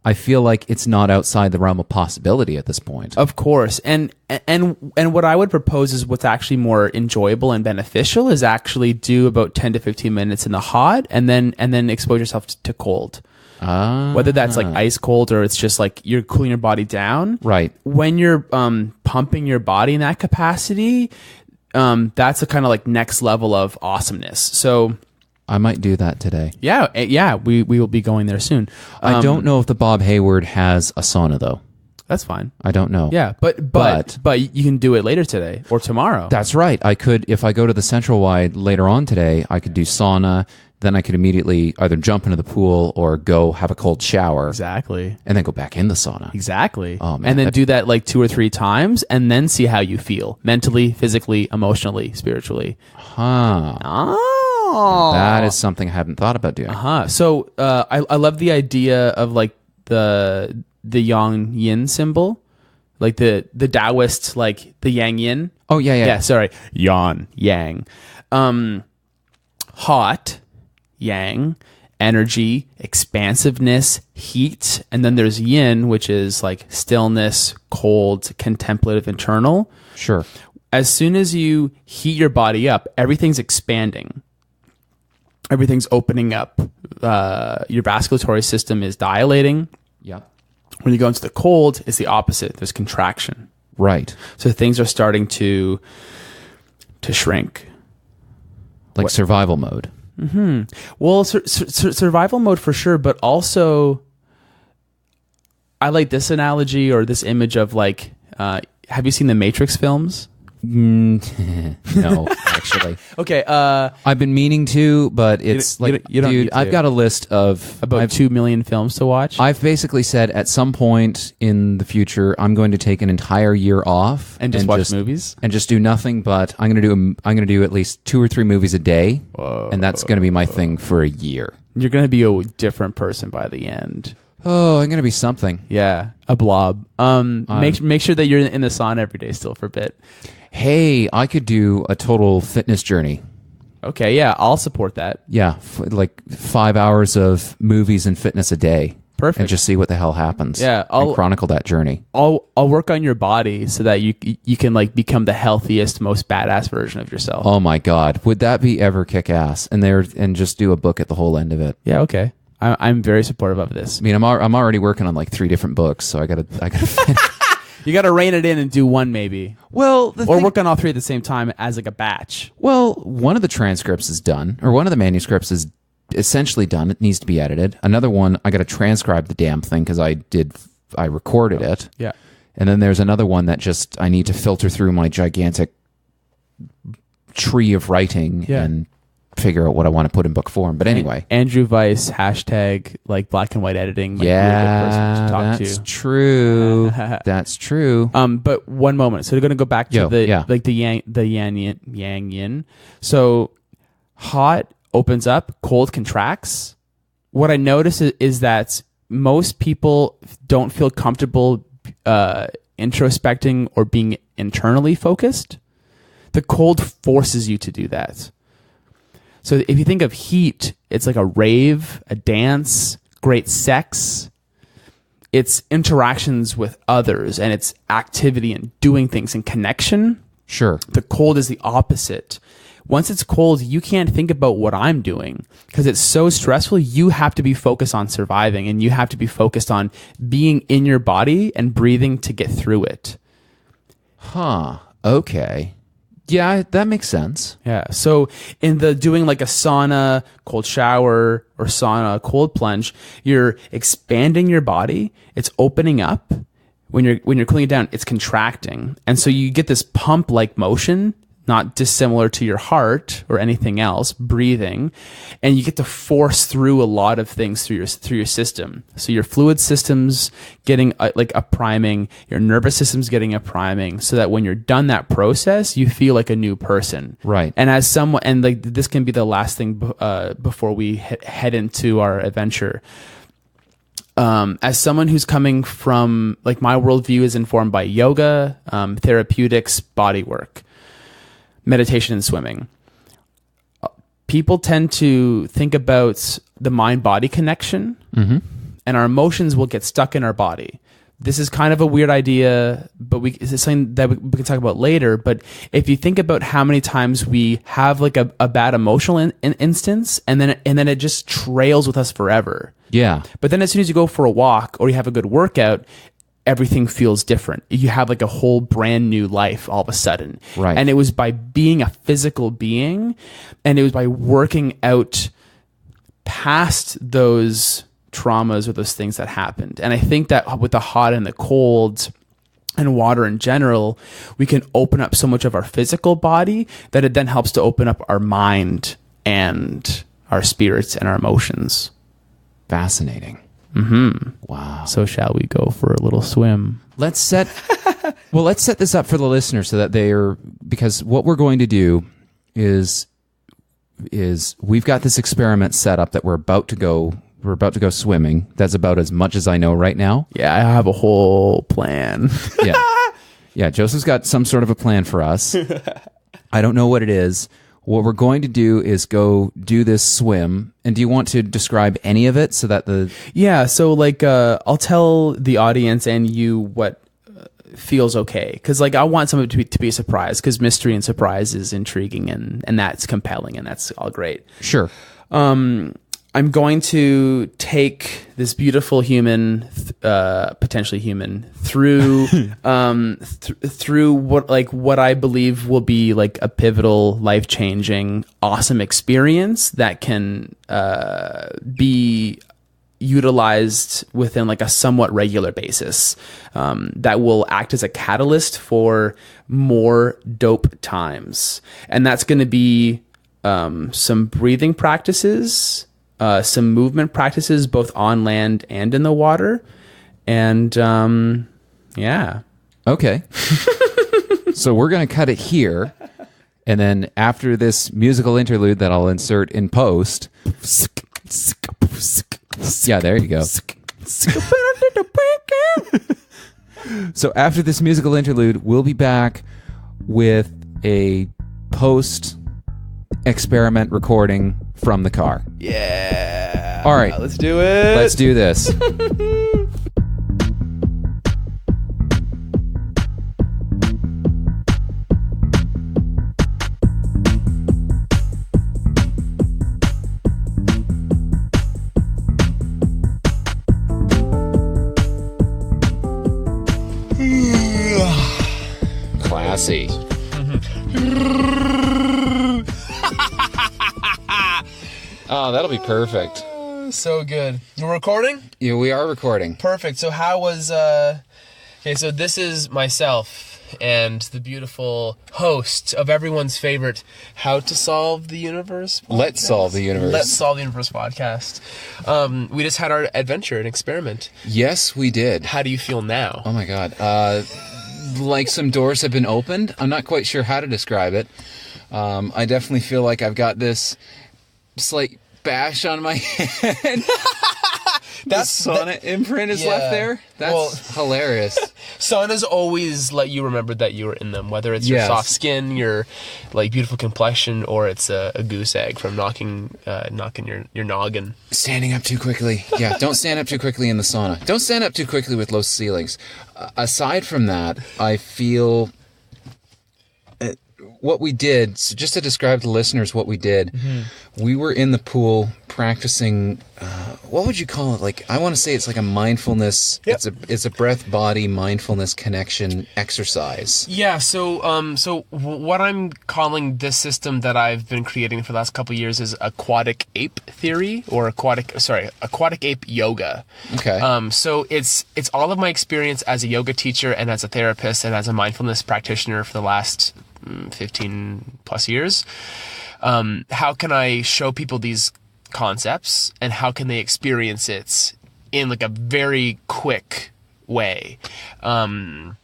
I feel like it's not outside the realm of possibility at this point. Of course. And what I would propose is what's actually more enjoyable and beneficial is actually do about 10 to 15 minutes in the hot and then expose yourself to cold. Whether that's like ice cold or it's just like you're cooling your body down. Right. When you're pumping your body in that capacity, that's a kind of like next level of awesomeness. So I might do that today. Yeah, we will be going there soon. I don't know if the Bob Hayward has a sauna, though. That's fine. I don't know. Yeah, but you can do it later today or tomorrow. That's right. I could, if I go to the Central Wide later on today, I could do sauna. Then I could immediately either jump into the pool or go have a cold shower. Exactly. And then go back in the sauna. Exactly. Oh, man, and then do that like 2 or 3 times and then see how you feel mentally, physically, emotionally, spiritually. Huh. Oh. That is something I haven't thought about doing. So I love the idea of like the yang yin symbol. like the Taoist, like the yang yin. Oh, yeah. Yeah, sorry. Yan, yang. Hot, yang, energy, expansiveness, heat. And then there's yin, which is like stillness, cold, contemplative, internal. Sure. As soon as you heat your body up, everything's expanding. Everything's opening up. Your vasculatory system is dilating. Yeah. When you go into the cold, it's the opposite. There's contraction. Right. So things are starting to shrink. Like survival mode. Mm-hmm. Well, survival mode for sure, but also I like this analogy or this image of like, have you seen the Matrix films? No, actually. Okay. I've been meaning to, but it's you don't need dude, to. I've got a list of About 2 million films to watch. I've basically said at some point in the future, I'm going to take an entire year off and just watch movies and just do nothing. But I'm going to do at least 2 or 3 movies a day, and that's going to be my thing for a year. You're going to be a different person by the end. Oh, I'm going to be something. Yeah, a blob. Make sure that you're in the sauna every day still for a bit. Hey, I could do a total fitness journey. Okay, yeah, I'll support that. Yeah, like 5 hours of movies and fitness a day. Perfect. And just see what the hell happens. Yeah, and chronicle that journey. I'll work on your body so that you can like become the healthiest, most badass version of yourself. Oh my God, would that be ever kick ass? And just do a book at the whole end of it. Yeah, okay. I'm very supportive of this. I mean, I'm already working on like 3 different books, so I gotta. You got to rein it in and do one maybe. Well, or work on all 3 at the same time as like a batch. Well, one of the transcripts is done, or one of the manuscripts is essentially done. It needs to be edited. Another one, I got to transcribe the damn thing because I recorded it. Yeah. And then there's another one that just I need to filter through my gigantic tree of writing and figure out what I want to put in book form. But anyway, Andrew Weiss # like black and white editing. Yeah, that's true. That's true. But one moment. So we're gonna go back to the yang yin. So hot opens up, cold contracts. What I notice is that most people don't feel comfortable introspecting or being internally focused. The cold forces you to do that. So if you think of heat, it's like a rave, a dance, great sex. It's interactions with others and it's activity and doing things and connection. Sure. The cold is the opposite. Once it's cold, you can't think about what I'm doing because it's so stressful. You have to be focused on surviving and you have to be focused on being in your body and breathing to get through it. Huh. Okay. Yeah, that makes sense. Yeah. So in the doing like a sauna, cold shower, or sauna, cold plunge, you're expanding your body. It's opening up. When you're cooling it down, it's contracting. And so you get this pump-like motion, not dissimilar to your heart or anything else, breathing, and you get to force through a lot of things through your system. So your fluid system's getting like a priming, your nervous system's getting a priming, so that when you're done that process, you feel like a new person. Right. And as someone, and like this can be the last thing before we head into our adventure. As someone who's coming from, like, my worldview is informed by yoga, therapeutics, body work, meditation, and swimming. People tend to think about the mind-body connection, and our emotions will get stuck in our body. This is kind of a weird idea, but it's something that we can talk about later. But if you think about how many times we have like a bad emotional instance, and then it just trails with us forever. Yeah. But then as soon as you go for a walk or you have a good workout, everything feels different. You have like a whole brand new life all of a sudden. Right. And it was by being a physical being, and it was by working out past those traumas or those things that happened. And I think that with the hot and the cold and water in general, we can open up so much of our physical body that it then helps to open up our mind and our spirits and our emotions. Fascinating. Wow. So shall we go for a little swim? Let's set this up for the listener so that because what we're going to do is we've got this experiment set up that we're about to go We're about to go swimming. That's about as much as I know right now. Yeah, I have a whole plan. Yeah, Joseph's got some sort of a plan for us. I don't know what it is. What we're going to do is go do this swim. And do you want to describe any of it so that Yeah, so like I'll tell the audience and you what feels okay, because like I want someone to be a surprise, because mystery and surprise is intriguing and that's compelling, and that's all great. Sure. I'm going to take this beautiful human, potentially human, through through what I believe will be like a pivotal, life-changing, awesome experience that can be utilized within like a somewhat regular basis, that will act as a catalyst for more dope times. And that's going to be some breathing practices, some movement practices, both on land and in the water. And yeah. Okay. So we're going to cut it here. And then after this musical interlude that I'll insert in post. Yeah, there you go. So after this musical interlude, we'll be back with a post experiment recording from the car. Yeah. All right. Let's do it. Let's do this. Classy. Oh, that'll be perfect. So good. You're recording? Yeah, we are recording. Perfect. So how was okay, so this is myself and the beautiful host of everyone's favorite How to Solve the Universe podcast. Let's Solve the Universe. Let's Solve the Universe podcast. We just had our adventure, an experiment. Yes, we did. How do you feel now? Oh my god. Like some doors have been opened. I'm not quite sure how to describe it. I definitely feel like I've got this slight bash on my head. That's the sauna imprint is left there. That's hilarious. Saunas always let you remember that you were in them, whether it's your soft skin, your like beautiful complexion, or it's a goose egg from knocking your noggin. Standing up too quickly. Yeah, don't stand up too quickly in the sauna. Don't stand up too quickly with low ceilings. Aside from that, I feel what we did, so just to describe to listeners what we did, we were in the pool practicing, what would you call it? Like, I want to say it's like a mindfulness, it's a breath-body mindfulness connection exercise. Yeah, so what I'm calling this system that I've been creating for the last couple of years is aquatic ape theory, or aquatic ape yoga. Okay. So it's all of my experience as a yoga teacher and as a therapist and as a mindfulness practitioner for the last 15 plus years. How can I show people these concepts, and how can they experience it in like a very quick way? And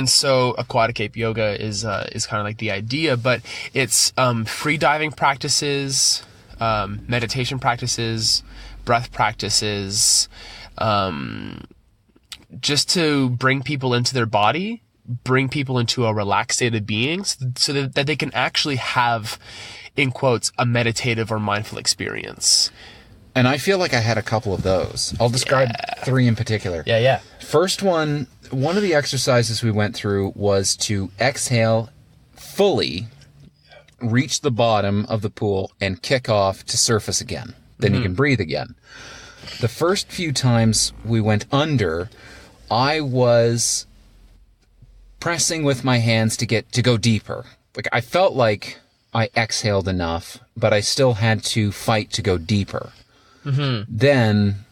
so aquatic ape yoga is kind of like the idea, but it's free diving practices, meditation practices, breath practices, just to bring people into their body, bring people into a relaxed state of being, so that they can actually have, in quotes, a meditative or mindful experience. And I feel like I had a couple of those. I'll describe three in particular. Yeah. First one of the exercises we went through was to exhale fully, reach the bottom of the pool, and kick off to surface again. Then you can breathe again. The first few times we went under, I was pressing with my hands to go deeper. Like, I felt like I exhaled enough, but I still had to fight to go deeper. Then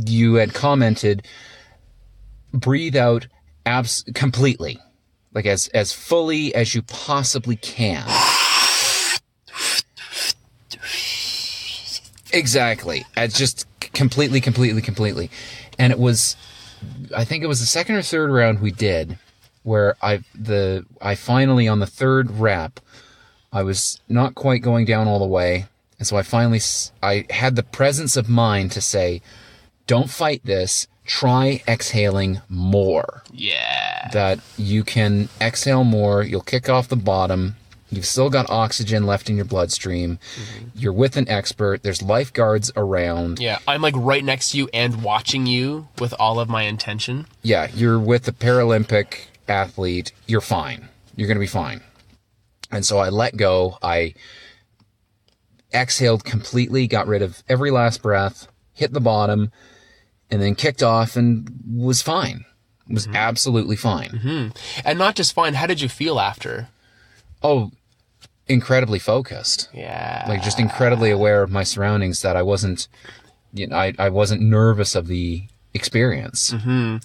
you had commented, breathe out completely, like as fully as you possibly can. Exactly. As just completely. And it was, I think it was the second or third round we did, where I finally, on the third rep, I was not quite going down all the way, And so I had the presence of mind to say, don't fight this. Try exhaling more. Yeah. That you can exhale more. You'll kick off the bottom. You've still got oxygen left in your bloodstream. You're with an expert. There's lifeguards around. Yeah, I'm like right next to you and watching you with all of my intention. Yeah, you're with a Paralympic athlete. You're fine. You're going to be fine. And so I let go. I exhaled completely, got rid of every last breath, hit the bottom, and then kicked off and was fine. Was absolutely fine. And not just fine, how did you feel after? Oh, incredibly focused. Yeah. Like just incredibly aware of my surroundings, that I wasn't, I wasn't nervous of the experience. And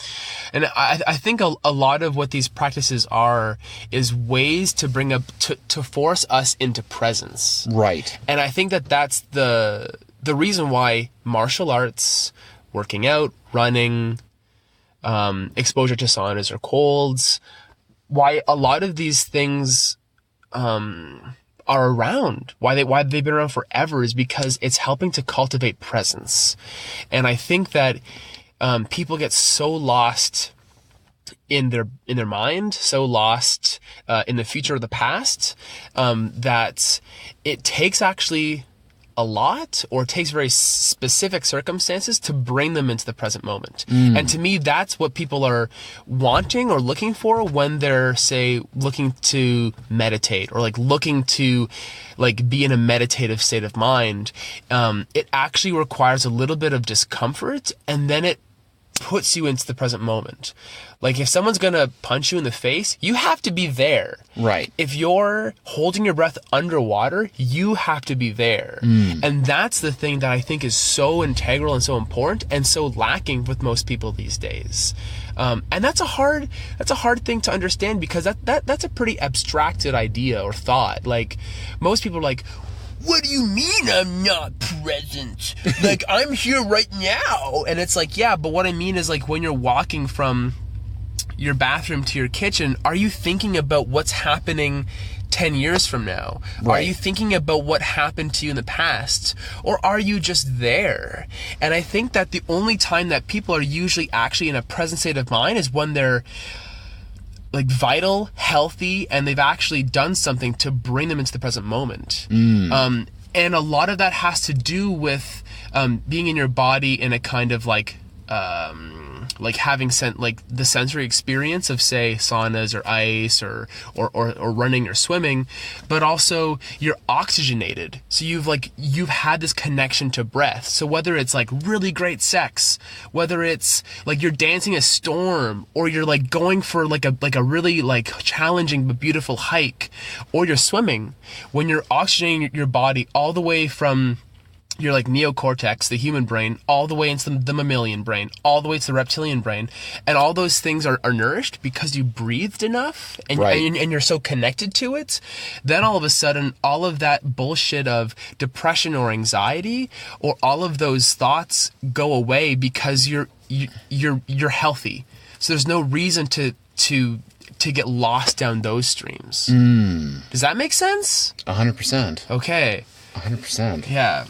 I think a lot of what these practices are is ways to bring up, to force us into presence. Right. And I think that that's the reason why martial arts, working out, running, exposure to saunas or colds, why a lot of these things are around, why they've been around forever, is because it's helping to cultivate presence. And I think that people get so lost in their mind, so lost in the future or the past, that it takes actually a lot, or it takes very specific circumstances to bring them into the present moment. And to me, that's what people are wanting or looking for when they're, say, looking to meditate, or like looking to like be in a meditative state of mind. It actually requires a little bit of discomfort, and then it puts you into the present moment. Like if someone's gonna punch you in the face, you have to be there. Right. If you're holding your breath underwater, you have to be there. And that's the thing that I think is so integral and so important and so lacking with most people these days. And that's a hard thing to understand, because that's a pretty abstracted idea or thought. Like most people are like, what do you mean I'm not present? Like, I'm here right now. And it's like, yeah, but what I mean is, like, when you're walking from your bathroom to your kitchen, are you thinking about what's happening 10 years from now? Right. Are you thinking about what happened to you in the past? Or are you just there? And I think that the only time that people are usually actually in a present state of mind is when they're like vital, healthy, and they've actually done something to bring them into the present moment. And a lot of that has to do with being in your body in a kind of like having the sensory experience of, say, saunas or ice or running or swimming, but also you're oxygenated. So you've had this connection to breath. So whether it's like really great sex, whether it's like you're dancing a storm, or you're like going for like a really like challenging but beautiful hike, or you're swimming, when you're oxygenating your body all the way from your like neocortex, the human brain, all the way into the mammalian brain, all the way to the reptilian brain, and all those things are nourished because you breathed enough, and, right. and you're so connected to it, then all of a sudden all of that bullshit of depression or anxiety or all of those thoughts go away, because you're healthy. So there's no reason to get lost down those streams. Does that make sense? 100%. Okay. 100%. Yeah.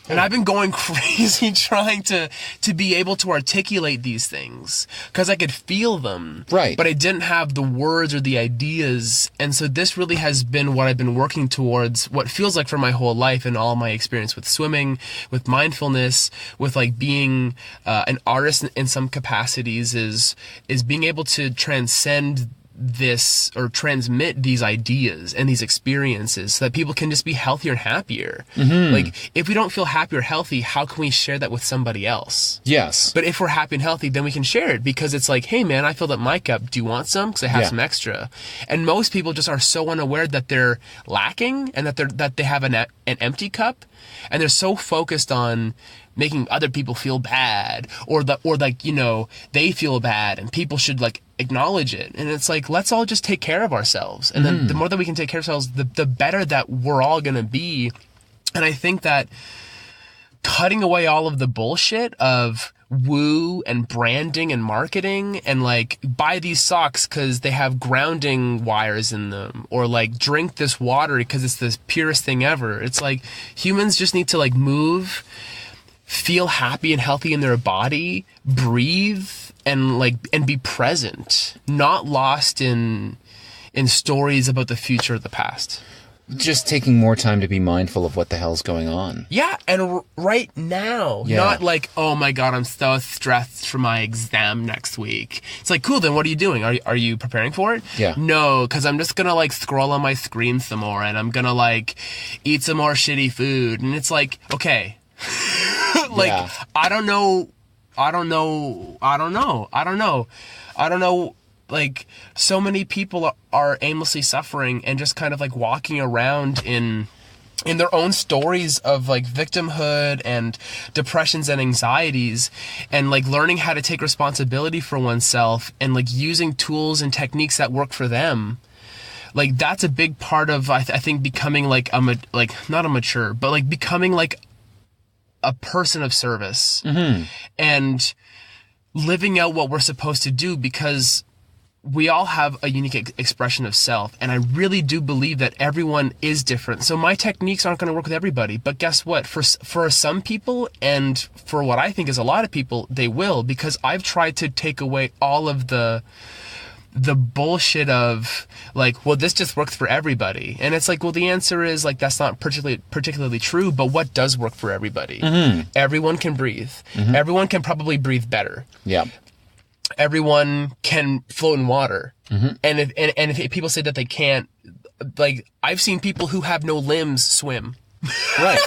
And I've been going crazy trying to be able to articulate these things, because I could feel them. Right. But I didn't have the words or the ideas. And so this really has been what I've been working towards, what feels like for my whole life, and all my experience with swimming, with mindfulness, with like being an artist in some capacities, is being able to transcend this, or transmit these ideas and these experiences, so that people can just be healthier and happier. Like if we don't feel happy or healthy, how can we share that with somebody else? Yes. But if we're happy and healthy, then we can share it, because it's like, hey man, I filled up my cup, do you want some? Because I have some extra. And most people just are so unaware that they're lacking, and that they have an empty cup, and they're so focused on making other people feel bad, or like, you know, they feel bad and people should like acknowledge it. And it's like, let's all just take care of ourselves. And then the more that we can take care of ourselves, the better that we're all going to be. And I think that cutting away all of the bullshit of woo and branding and marketing and like buy these socks because they have grounding wires in them, or like drink this water because it's the purest thing ever. It's like humans just need to like move, feel happy and healthy in their body, breathe, and be present, not lost in stories about the future or the past. Just taking more time to be mindful of what the hell's going on. Yeah, and right now. Yeah. Not like, oh my God, I'm so stressed for my exam next week. It's like, cool, then what are you doing? Are you preparing for it? Yeah. No, because I'm just going to like scroll on my screen some more, and I'm going to like eat some more shitty food. And it's like, okay. Like, Yeah. I don't know. Like, so many people are aimlessly suffering and just kind of like walking around in their own stories of like victimhood and depressions and anxieties, and like learning how to take responsibility for oneself and like using tools and techniques that work for them. Like, that's a big part of, I think, becoming like not a mature, but like becoming like a person of service, and living out what we're supposed to do, because we all have a unique expression of self. And I really do believe that everyone is different. So my techniques aren't going to work with everybody, but guess what? For some people, and for what I think is a lot of people, they will, because I've tried to take away all of the bullshit of like, well, this just works for everybody. And it's like, well, the answer is like, that's not particularly true, but what does work for everybody? Everyone can breathe. Everyone can probably breathe better. Yeah. Everyone can float in water. And if people say that they can't, like, I've seen people who have no limbs swim. Right.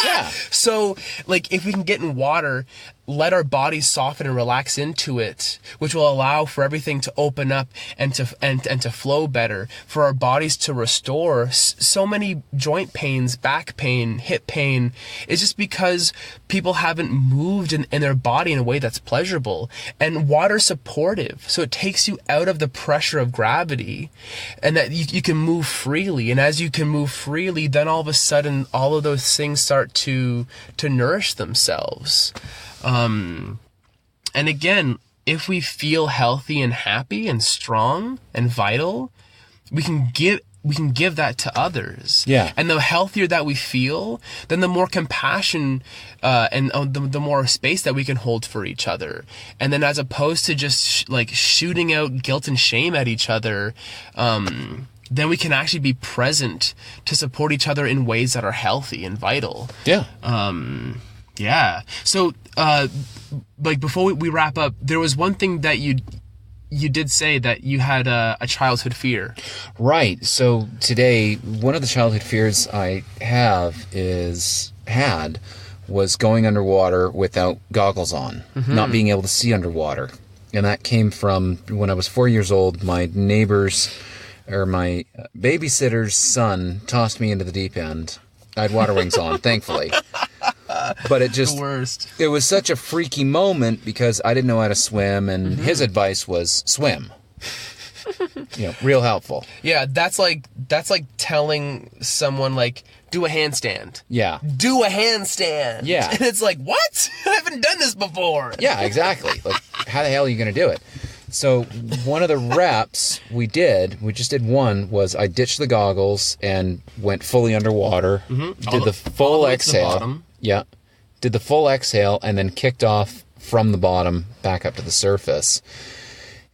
Yeah. So, like, if we can get in water, let our bodies soften and relax into it, which will allow for everything to open up and to flow better, for our bodies to restore. So many joint pains, back pain, hip pain, is just because people haven't moved in their body in a way that's pleasurable. And water's supportive, so it takes you out of the pressure of gravity, and that you can move freely. And as you can move freely, then all of a sudden, all of those things start to nourish themselves. And again, if we feel healthy and happy and strong and vital, we can give that to others. Yeah. And the healthier that we feel, then the more compassion and the more space that we can hold for each other. And then, as opposed to just like shooting out guilt and shame at each other, then we can actually be present to support each other in ways that are healthy and vital. Yeah. Yeah. So, like, before we wrap up, there was one thing that you did say, that you had a childhood fear. Right. So today, one of the childhood fears I had was going underwater without goggles on, not being able to see underwater. And that came from when I was 4 years old. My neighbor's, or my babysitter's son, tossed me into the deep end. I had water wings on, thankfully. But it just, The worst. It was such a freaky moment because I didn't know how to swim, and his advice was swim. Real helpful. Yeah, that's like telling someone, like, do a handstand. Yeah. Do a handstand. Yeah. And it's like, what? I haven't done this before. Yeah, exactly. Like, how the hell are you going to do it? So one of the reps we just did one, was I ditched the goggles and went fully underwater. Did the full exhale. Yeah. Did the full exhale and then kicked off from the bottom back up to the surface.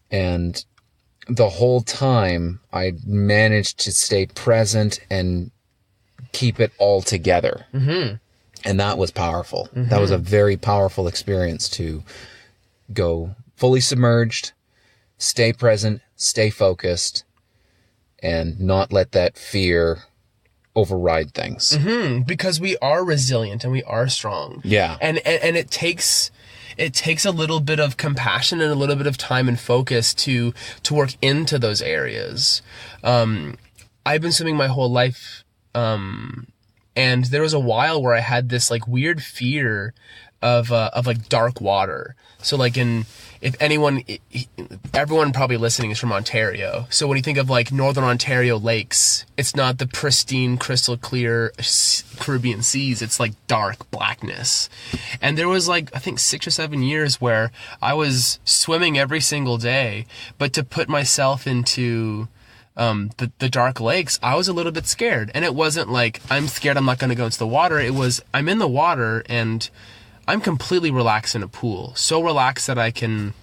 And the whole time I managed to stay present and keep it all together. And that was powerful. That was a very powerful experience, to go fully submerged, stay present, stay focused, and not let that fear override things. Because we are resilient and we are strong. Yeah. And it takes a little bit of compassion and a little bit of time and focus to work into those areas. I've been swimming my whole life, and there was a while where I had this like weird fear of like dark water. So like everyone probably listening is from Ontario. So when you think of like Northern Ontario lakes, it's not the pristine, crystal clear Caribbean seas. It's like dark blackness. And there was like, I think 6 or 7 years where I was swimming every single day, but to put myself into the dark lakes, I was a little bit scared. And it wasn't like, I'm scared I'm not going to go into the water. It was, I'm in the water and I'm completely relaxed in a pool. So relaxed that I can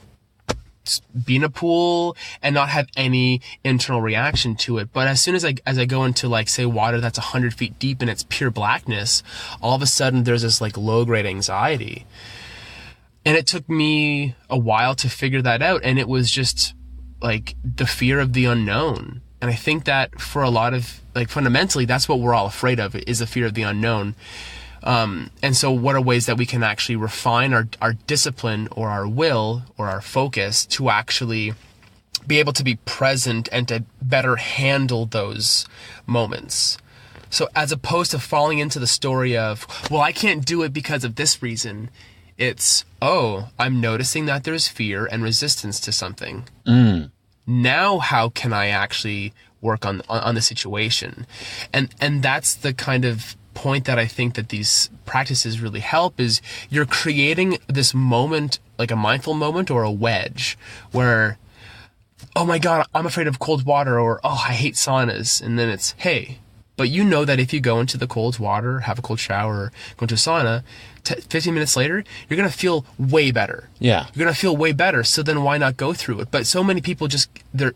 be in a pool and not have any internal reaction to it. But as soon as I go into like, say, water that's 100 feet deep and it's pure blackness, all of a sudden there's this like low grade anxiety. And it took me a while to figure that out. And it was just like the fear of the unknown. And I think that for a lot of, like, fundamentally, that's what we're all afraid of, is the fear of the unknown. And so what are ways that we can actually refine our discipline or our will or our focus to actually be able to be present and to better handle those moments? So as opposed to falling into the story of, well, I can't do it because of this reason, it's, oh, I'm noticing that there's fear and resistance to something. Now how can I actually work on the situation? And that's the kind of point that I think that these practices really help, is you're creating this moment, like a mindful moment or a wedge, where, oh my God, I'm afraid of cold water, or, oh, I hate saunas. And then it's, hey, but you know that if you go into the cold water, have a cold shower, go into a sauna, 15 minutes later, you're going to feel way better. Yeah. You're going to feel way better. So then why not go through it? But so many people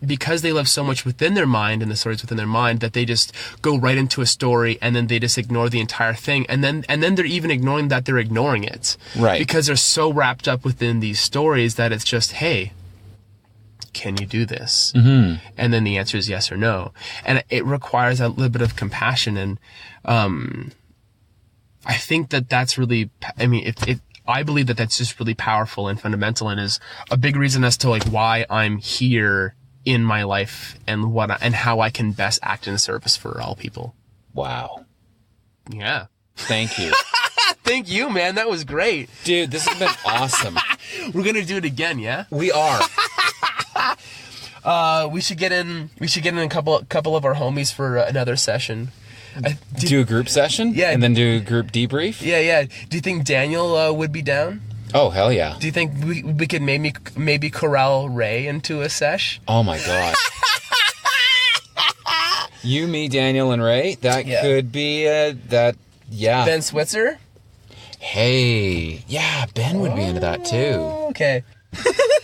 because they live so much within their mind and the stories within their mind, that they just go right into a story and then they just ignore the entire thing. And then they're even ignoring that they're ignoring it. Right. Because they're so wrapped up within these stories that it's just, hey, can you do this? Mm-hmm. And then the answer is yes or no. And it requires a little bit of compassion. And, I think that that's really, I believe that that's just really powerful and fundamental, and is a big reason as to like why I'm here in my life and and how I can best act in service for all people. Wow. Yeah. Thank you. Thank you, man. That was great. Dude, this has been awesome. We're going to do it again. Yeah. We are. We should get in a couple of our homies for another session. Do a group session? Yeah. And then do a group debrief? Yeah. Do you think Daniel would be down? Oh, hell yeah. Do you think we could maybe corral Ray into a sesh? Oh, my God. You, me, Daniel, and Ray? That could be, yeah. Ben Switzer? Hey. Yeah, Ben would be into that, too. Okay.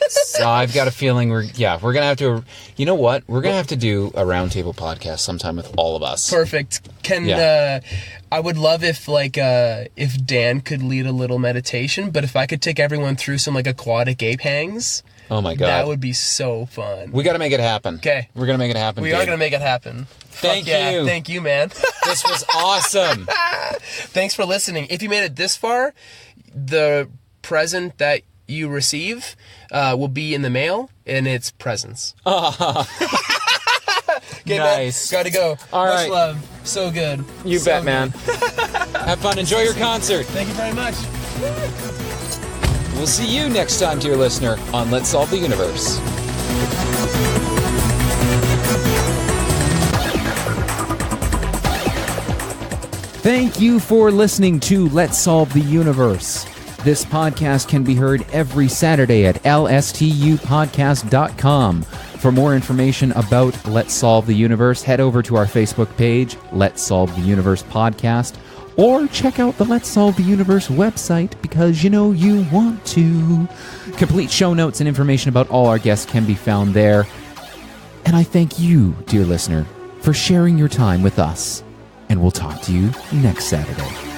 So I've got a feeling we're going to have to, you know what? We're going to have to do a roundtable podcast sometime with all of us. Perfect. I would love if Dan could lead a little meditation, but if I could take everyone through some like aquatic ape hangs. Oh my God. That would be so fun. We got to make it happen. Okay. We're going to make it happen. We are going to make it happen. Thank you. Thank you, man. This was awesome. Thanks for listening. If you made it this far, the present that you receive will be in the mail, and it's presents. Okay, nice. Man, gotta go. All Much right. love. So good. You bet, man. Have fun. Enjoy your concert. Thank you very much. We'll see you next time, dear listener, on Let's Solve the Universe. Thank you for listening to Let's Solve the Universe. This podcast can be heard every Saturday at lstupodcast.com. For more information about Let's Solve the Universe, head over to our Facebook page, Let's Solve the Universe Podcast, or check out the Let's Solve the Universe website, because you know you want to. Complete show notes and information about all our guests can be found there. And I thank you, dear listener, for sharing your time with us. And we'll talk to you next Saturday.